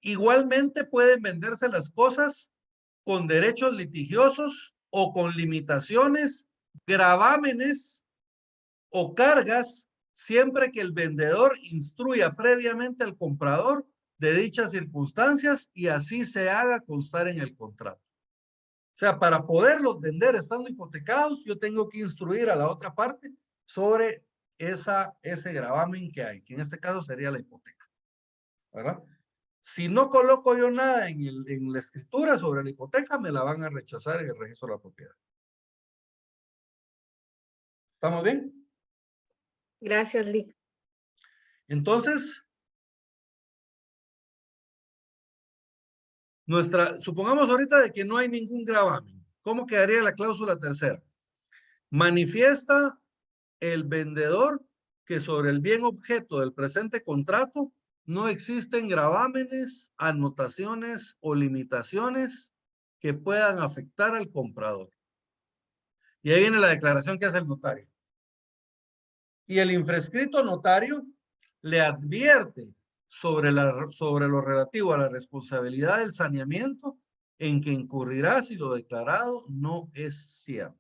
Igualmente pueden venderse las cosas con derechos litigiosos o con limitaciones, gravámenes o cargas, siempre que el vendedor instruya previamente al comprador de dichas circunstancias y así se haga constar en el contrato. O sea, para poderlos vender estando hipotecados, yo tengo que instruir a la otra parte sobre ese gravamen que hay, que en este caso sería la hipoteca, ¿verdad? Si no coloco yo nada en la escritura sobre la hipoteca, me la van a rechazar en el registro de la propiedad. ¿Estamos bien? Gracias, Lick. Entonces, supongamos ahorita de que no hay ningún gravamen. ¿Cómo quedaría la cláusula tercera? Manifiesta el vendedor que sobre el bien objeto del presente contrato no existen gravámenes, anotaciones o limitaciones que puedan afectar al comprador. Y ahí viene la declaración que hace el notario. Y el infrescrito notario le advierte sobre lo relativo a la responsabilidad del saneamiento en que incurrirá si lo declarado no es cierto.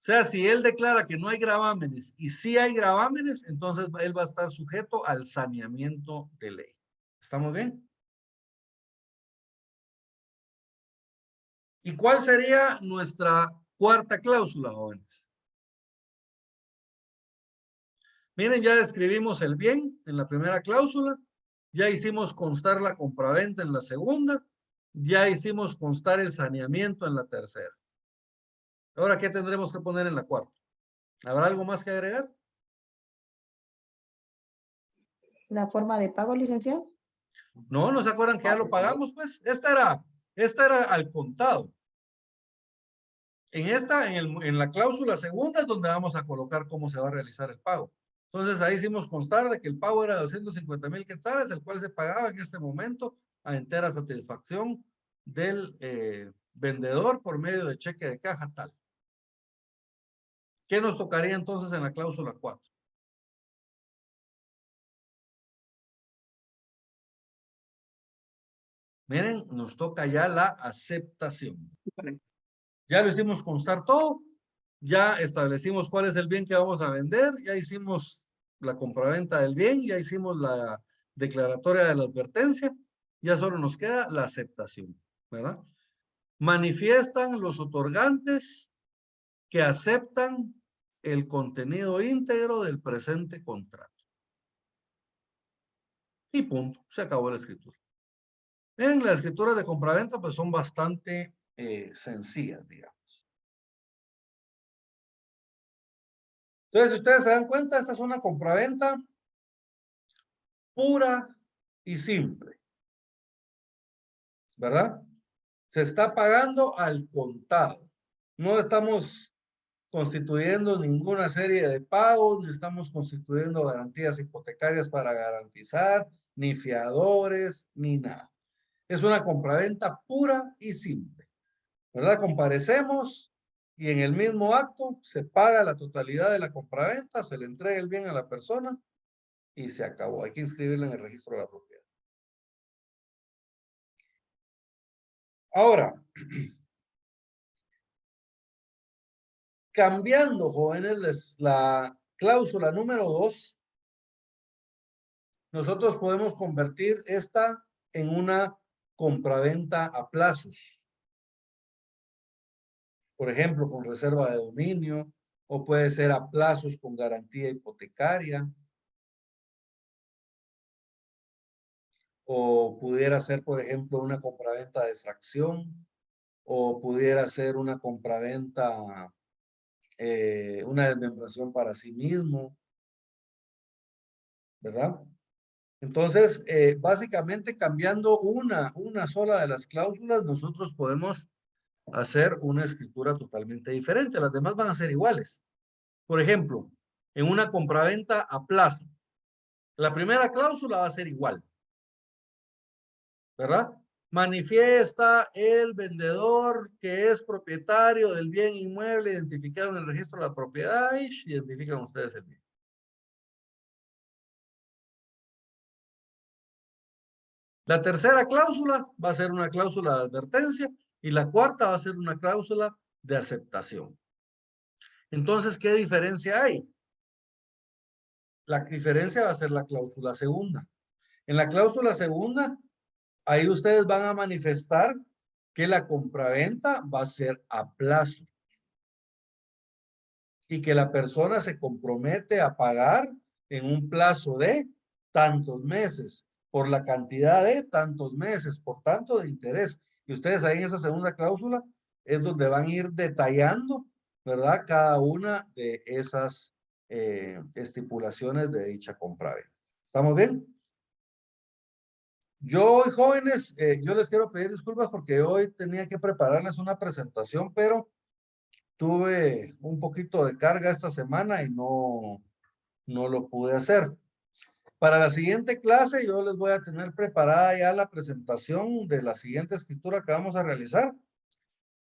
O sea, si él declara que no hay gravámenes y sí hay gravámenes, entonces él va a estar sujeto al saneamiento de ley. ¿Estamos bien? ¿Y cuál sería nuestra cuarta cláusula, jóvenes? Miren, ya describimos el bien en la primera cláusula, ya hicimos constar la compraventa en la segunda, ya hicimos constar el saneamiento en la tercera. Ahora, ¿qué tendremos que poner en la cuarta? ¿Habrá algo más que agregar? La forma de pago, licenciado. No, ¿no se acuerdan que ya lo pagamos? Pues esta era al contado. En la cláusula segunda es donde vamos a colocar cómo se va a realizar el pago. Entonces ahí hicimos constar de que el pago era de 250,000 quetzales, el cual se pagaba en este momento a entera satisfacción del vendedor por medio de cheque de caja tal. ¿Qué nos tocaría entonces en la cláusula 4? Miren, nos toca ya la aceptación. Ya lo hicimos constar todo, ya establecimos cuál es el bien que vamos a vender, ya hicimos la compraventa del bien, ya hicimos la declaratoria de la advertencia, ya solo nos queda la aceptación, ¿verdad? Manifiestan los otorgantes que aceptan el contenido íntegro del presente contrato. Y punto, se acabó la escritura. Miren, las escrituras de compraventa pues son bastante sencillas, digamos. Entonces, si ustedes se dan cuenta, esta es una compraventa pura y simple, ¿verdad? Se está pagando al contado. No estamos constituyendo ninguna serie de pagos, ni estamos constituyendo garantías hipotecarias para garantizar, ni fiadores, ni nada. Es una compraventa pura y simple, ¿verdad? Comparecemos y en el mismo acto se paga la totalidad de la compraventa, se le entrega el bien a la persona y se acabó. Hay que inscribirla en el registro de la propiedad. Ahora, cambiando, jóvenes, la cláusula número 2, nosotros podemos convertir esta en una compraventa a plazos. Por ejemplo, con reserva de dominio, o puede ser a plazos con garantía hipotecaria, o pudiera ser, por ejemplo, una compraventa de fracción, o pudiera ser una compraventa, una desmembración para sí mismo, ¿verdad? Entonces, básicamente cambiando una sola de las cláusulas, nosotros podemos hacer una escritura totalmente diferente. Las demás van a ser iguales. Por ejemplo, en una compraventa a plazo, la primera cláusula va a ser igual, ¿verdad? Manifiesta el vendedor que es propietario del bien inmueble identificado en el registro de la propiedad y identifican ustedes el bien. La tercera cláusula va a ser una cláusula de advertencia y la cuarta va a ser una cláusula de aceptación. Entonces, ¿qué diferencia hay? La diferencia va a ser la cláusula segunda. En la cláusula segunda, ahí ustedes van a manifestar que la compraventa va a ser a plazo y que la persona se compromete a pagar en un plazo de tantos meses, por la cantidad de tantos meses, por tanto de interés. Y ustedes ahí en esa segunda cláusula es donde van a ir detallando, ¿verdad? Cada una de esas estipulaciones de dicha compraventa. ¿Estamos bien? Yo hoy, jóvenes, yo les quiero pedir disculpas porque hoy tenía que prepararles una presentación, pero tuve un poquito de carga esta semana y no lo pude hacer. Para la siguiente clase yo les voy a tener preparada ya la presentación de la siguiente escritura que vamos a realizar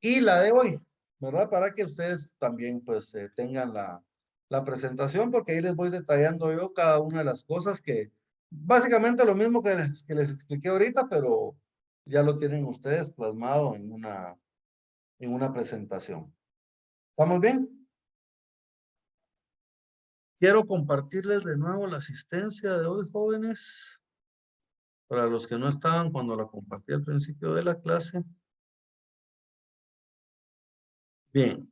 y la de hoy, ¿verdad? Para que ustedes también pues tengan la presentación porque ahí les voy detallando yo cada una de las cosas que básicamente lo mismo que les expliqué ahorita, pero ya lo tienen ustedes plasmado en una presentación. ¿Estamos bien? Quiero compartirles de nuevo la asistencia de hoy, jóvenes. Para los que no estaban cuando la compartí al principio de la clase. Bien.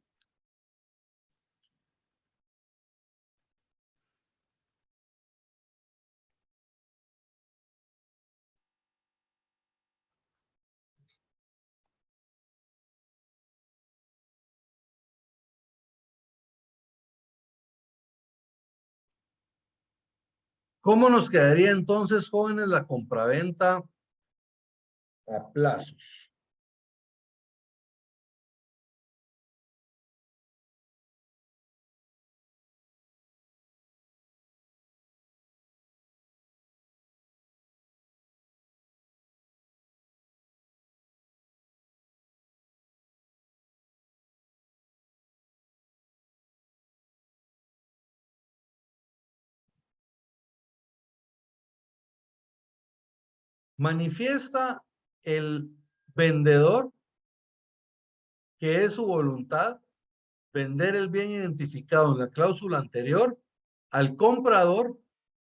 ¿Cómo nos quedaría entonces, jóvenes, la compraventa a plazos? Manifiesta el vendedor que es su voluntad vender el bien identificado en la cláusula anterior al comprador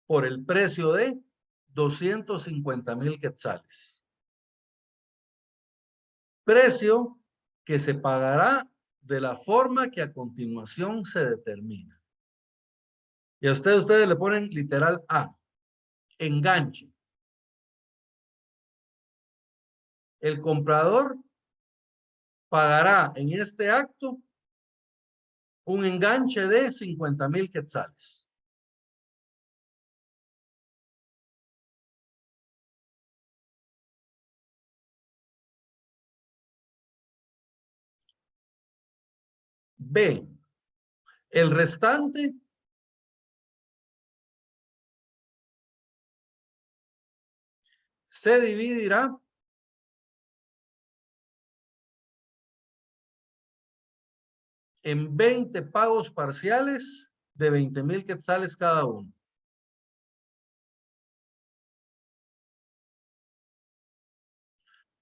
por el precio de 250,000 quetzales. Precio que se pagará de la forma que a continuación se determina. Y a ustedes le ponen literal A, enganche. El comprador pagará en este acto un enganche de 50,000 quetzales. B, el restante se dividirá en 20 pagos parciales de 20,000 quetzales cada uno.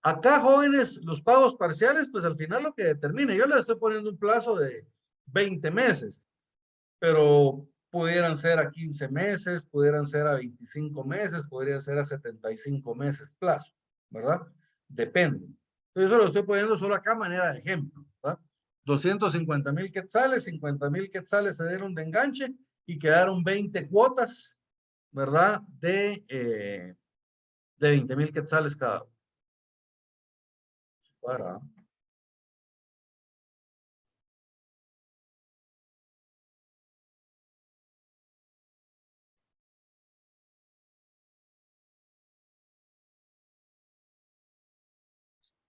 Acá, jóvenes, los pagos parciales, pues al final lo que determine, yo les estoy poniendo un plazo de 20 meses, pero pudieran ser a 15 meses, pudieran ser a 25 meses, podrían ser a 75 meses plazo, ¿verdad? Depende. Entonces, eso lo estoy poniendo solo acá a manera de ejemplo, ¿verdad? 250,000 quetzales, 50,000 quetzales se dieron de enganche y quedaron 20 cuotas, ¿verdad? De 20,000 quetzales cada uno. Para.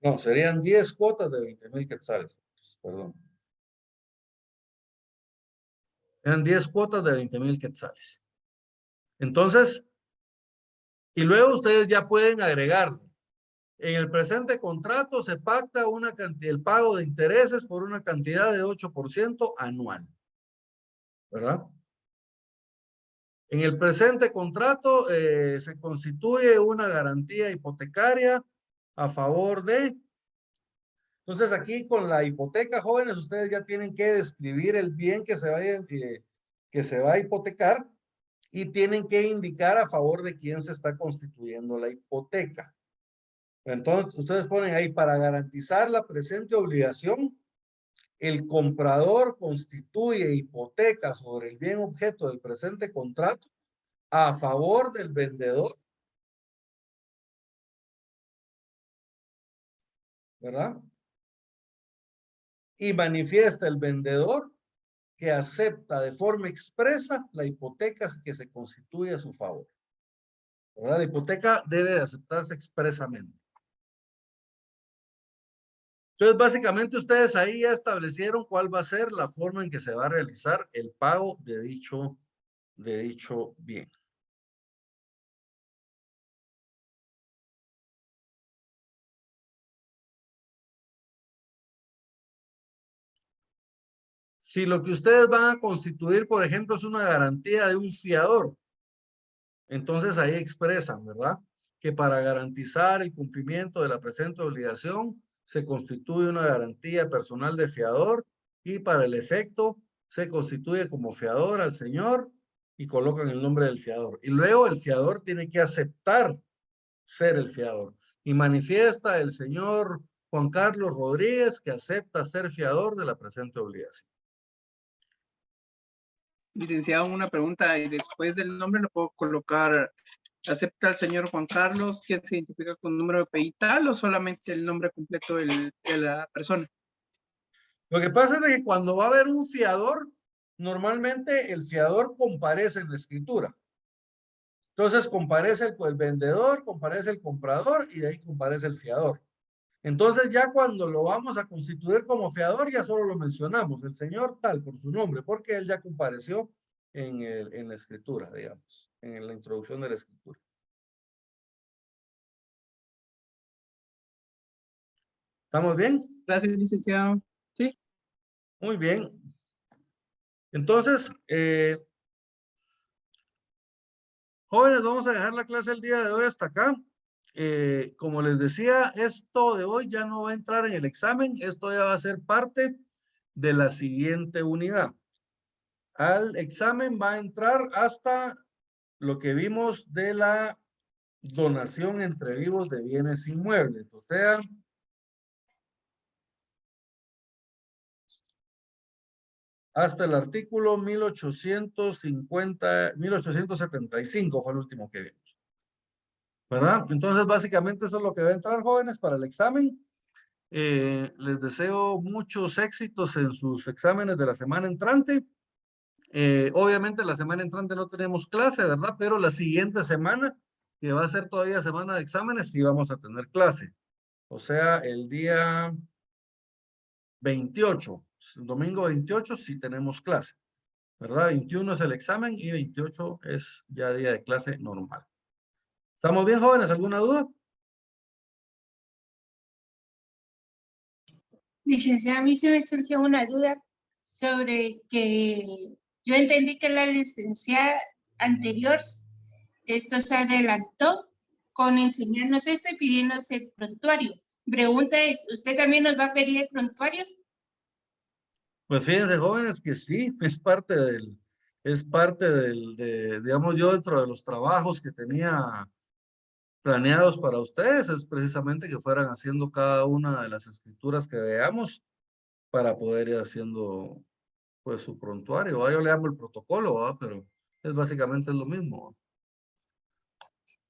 No, serían 10 cuotas de 20,000 quetzales. Perdón. Eran 10 cuotas de 20,000 quetzales. Entonces, y luego ustedes ya pueden agregar. En el presente contrato se pacta una cantidad, el pago de intereses por una cantidad de 8% anual. ¿Verdad? En el presente contrato se constituye una garantía hipotecaria a favor de... Entonces aquí con la hipoteca, jóvenes, ustedes ya tienen que describir el bien que se va a hipotecar y tienen que indicar a favor de quién se está constituyendo la hipoteca. Entonces, ustedes ponen ahí, para garantizar la presente obligación, el comprador constituye hipoteca sobre el bien objeto del presente contrato a favor del vendedor, ¿verdad? Y manifiesta el vendedor que acepta de forma expresa la hipoteca que se constituye a su favor, ¿verdad? La hipoteca debe de aceptarse expresamente. Entonces, básicamente ustedes ahí ya establecieron cuál va a ser la forma en que se va a realizar el pago de dicho bien. Si lo que ustedes van a constituir, por ejemplo, es una garantía de un fiador, entonces ahí expresan, ¿verdad? Que para garantizar el cumplimiento de la presente obligación se constituye una garantía personal de fiador y para el efecto se constituye como fiador al señor y colocan el nombre del fiador. Y luego el fiador tiene que aceptar ser el fiador y manifiesta el señor Juan Carlos Rodríguez que acepta ser fiador de la presente obligación. Licenciado, una pregunta, y después del nombre lo puedo colocar, ¿acepta el señor Juan Carlos, que se identifica con número de PI tal o solamente el nombre completo de la persona? Lo que pasa es que cuando va a haber un fiador, normalmente el fiador comparece en la escritura. Entonces comparece el vendedor, comparece el comprador y de ahí comparece el fiador. Entonces ya cuando lo vamos a constituir como fiador, ya solo lo mencionamos, el señor tal por su nombre, porque él ya compareció en la escritura, digamos, en la introducción de la escritura. ¿Estamos bien? Gracias, licenciado. Sí. Muy bien. Entonces, jóvenes, vamos a dejar la clase el día de hoy hasta acá. Como les decía, esto de hoy ya no va a entrar en el examen, esto ya va a ser parte de la siguiente unidad. Al examen va a entrar hasta lo que vimos de la donación entre vivos de bienes inmuebles, o sea, hasta el artículo 1875 fue el último que vimos. ¿Verdad? Entonces, básicamente eso es lo que va a entrar, jóvenes, para el examen. Les deseo muchos éxitos en sus exámenes de la semana entrante. Obviamente la semana entrante no tenemos clase, ¿verdad? Pero la siguiente semana, que va a ser todavía semana de exámenes, sí vamos a tener clase. O sea, el día 28, el domingo 28 sí tenemos clase, ¿verdad? 21 es el examen y 28 es ya día de clase normal. ¿Estamos bien, jóvenes? ¿Alguna duda? Licenciada, a mí se me surgió una duda. sobre que yo entendí que la licenciada anterior esto se adelantó con enseñarnos esto y pidiéndonos el prontuario. Pregunta es, ¿usted también nos va a pedir el prontuario? Pues fíjense, jóvenes, que sí, es parte digamos, yo dentro de los trabajos que tenía planeados para ustedes, es precisamente que fueran haciendo cada una de las escrituras que veamos para poder ir haciendo, pues, su prontuario. ¿Va? Yo le llamo el protocolo, ¿va? Pero es básicamente lo mismo.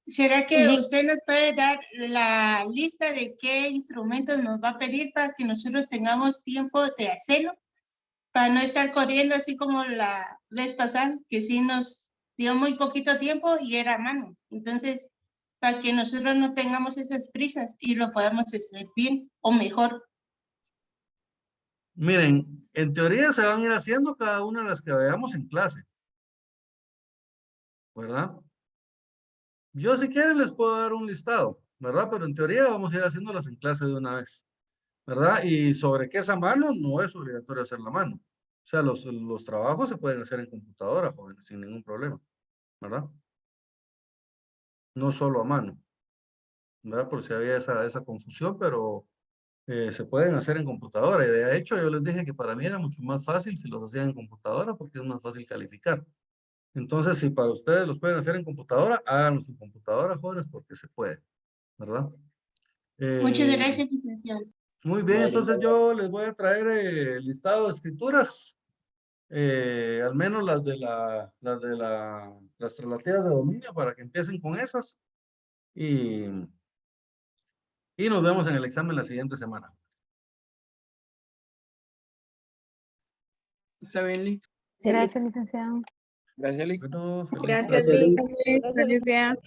¿Será que usted nos puede dar la lista de qué instrumentos nos va a pedir para que nosotros tengamos tiempo de hacerlo? Para no estar corriendo así como la vez pasada, que sí nos dio muy poquito tiempo y era a mano. Entonces, para que nosotros no tengamos esas prisas y lo podamos hacer bien o mejor. Miren, en teoría se van a ir haciendo cada una de las que veamos en clase, ¿verdad? Yo si quieren les puedo dar un listado, ¿verdad? Pero en teoría vamos a ir haciéndolas en clase de una vez, ¿verdad? Y sobre qué es a mano, no es obligatorio hacer la mano. O sea, los trabajos se pueden hacer en computadora, jóvenes, sin ningún problema, ¿verdad? No solo a mano, ¿verdad? Por si había esa confusión, pero se pueden hacer en computadora. Y de hecho yo les dije que para mí era mucho más fácil si los hacían en computadora porque es más fácil calificar. Entonces, si para ustedes los pueden hacer en computadora, háganlos en computadora, jóvenes, porque se puede, ¿verdad? Muchas Eh, gracias, licenciado. Muy bien, entonces yo les voy a traer el listado de escrituras, al menos las relativas de dominio para que empiecen con esas y nos vemos en el examen la siguiente semana. Está bien, Lick. Gracias, licenciado. Gracias, Lick. Bueno, feliz Gracias, tarde. Lick. Gracias, licenciada.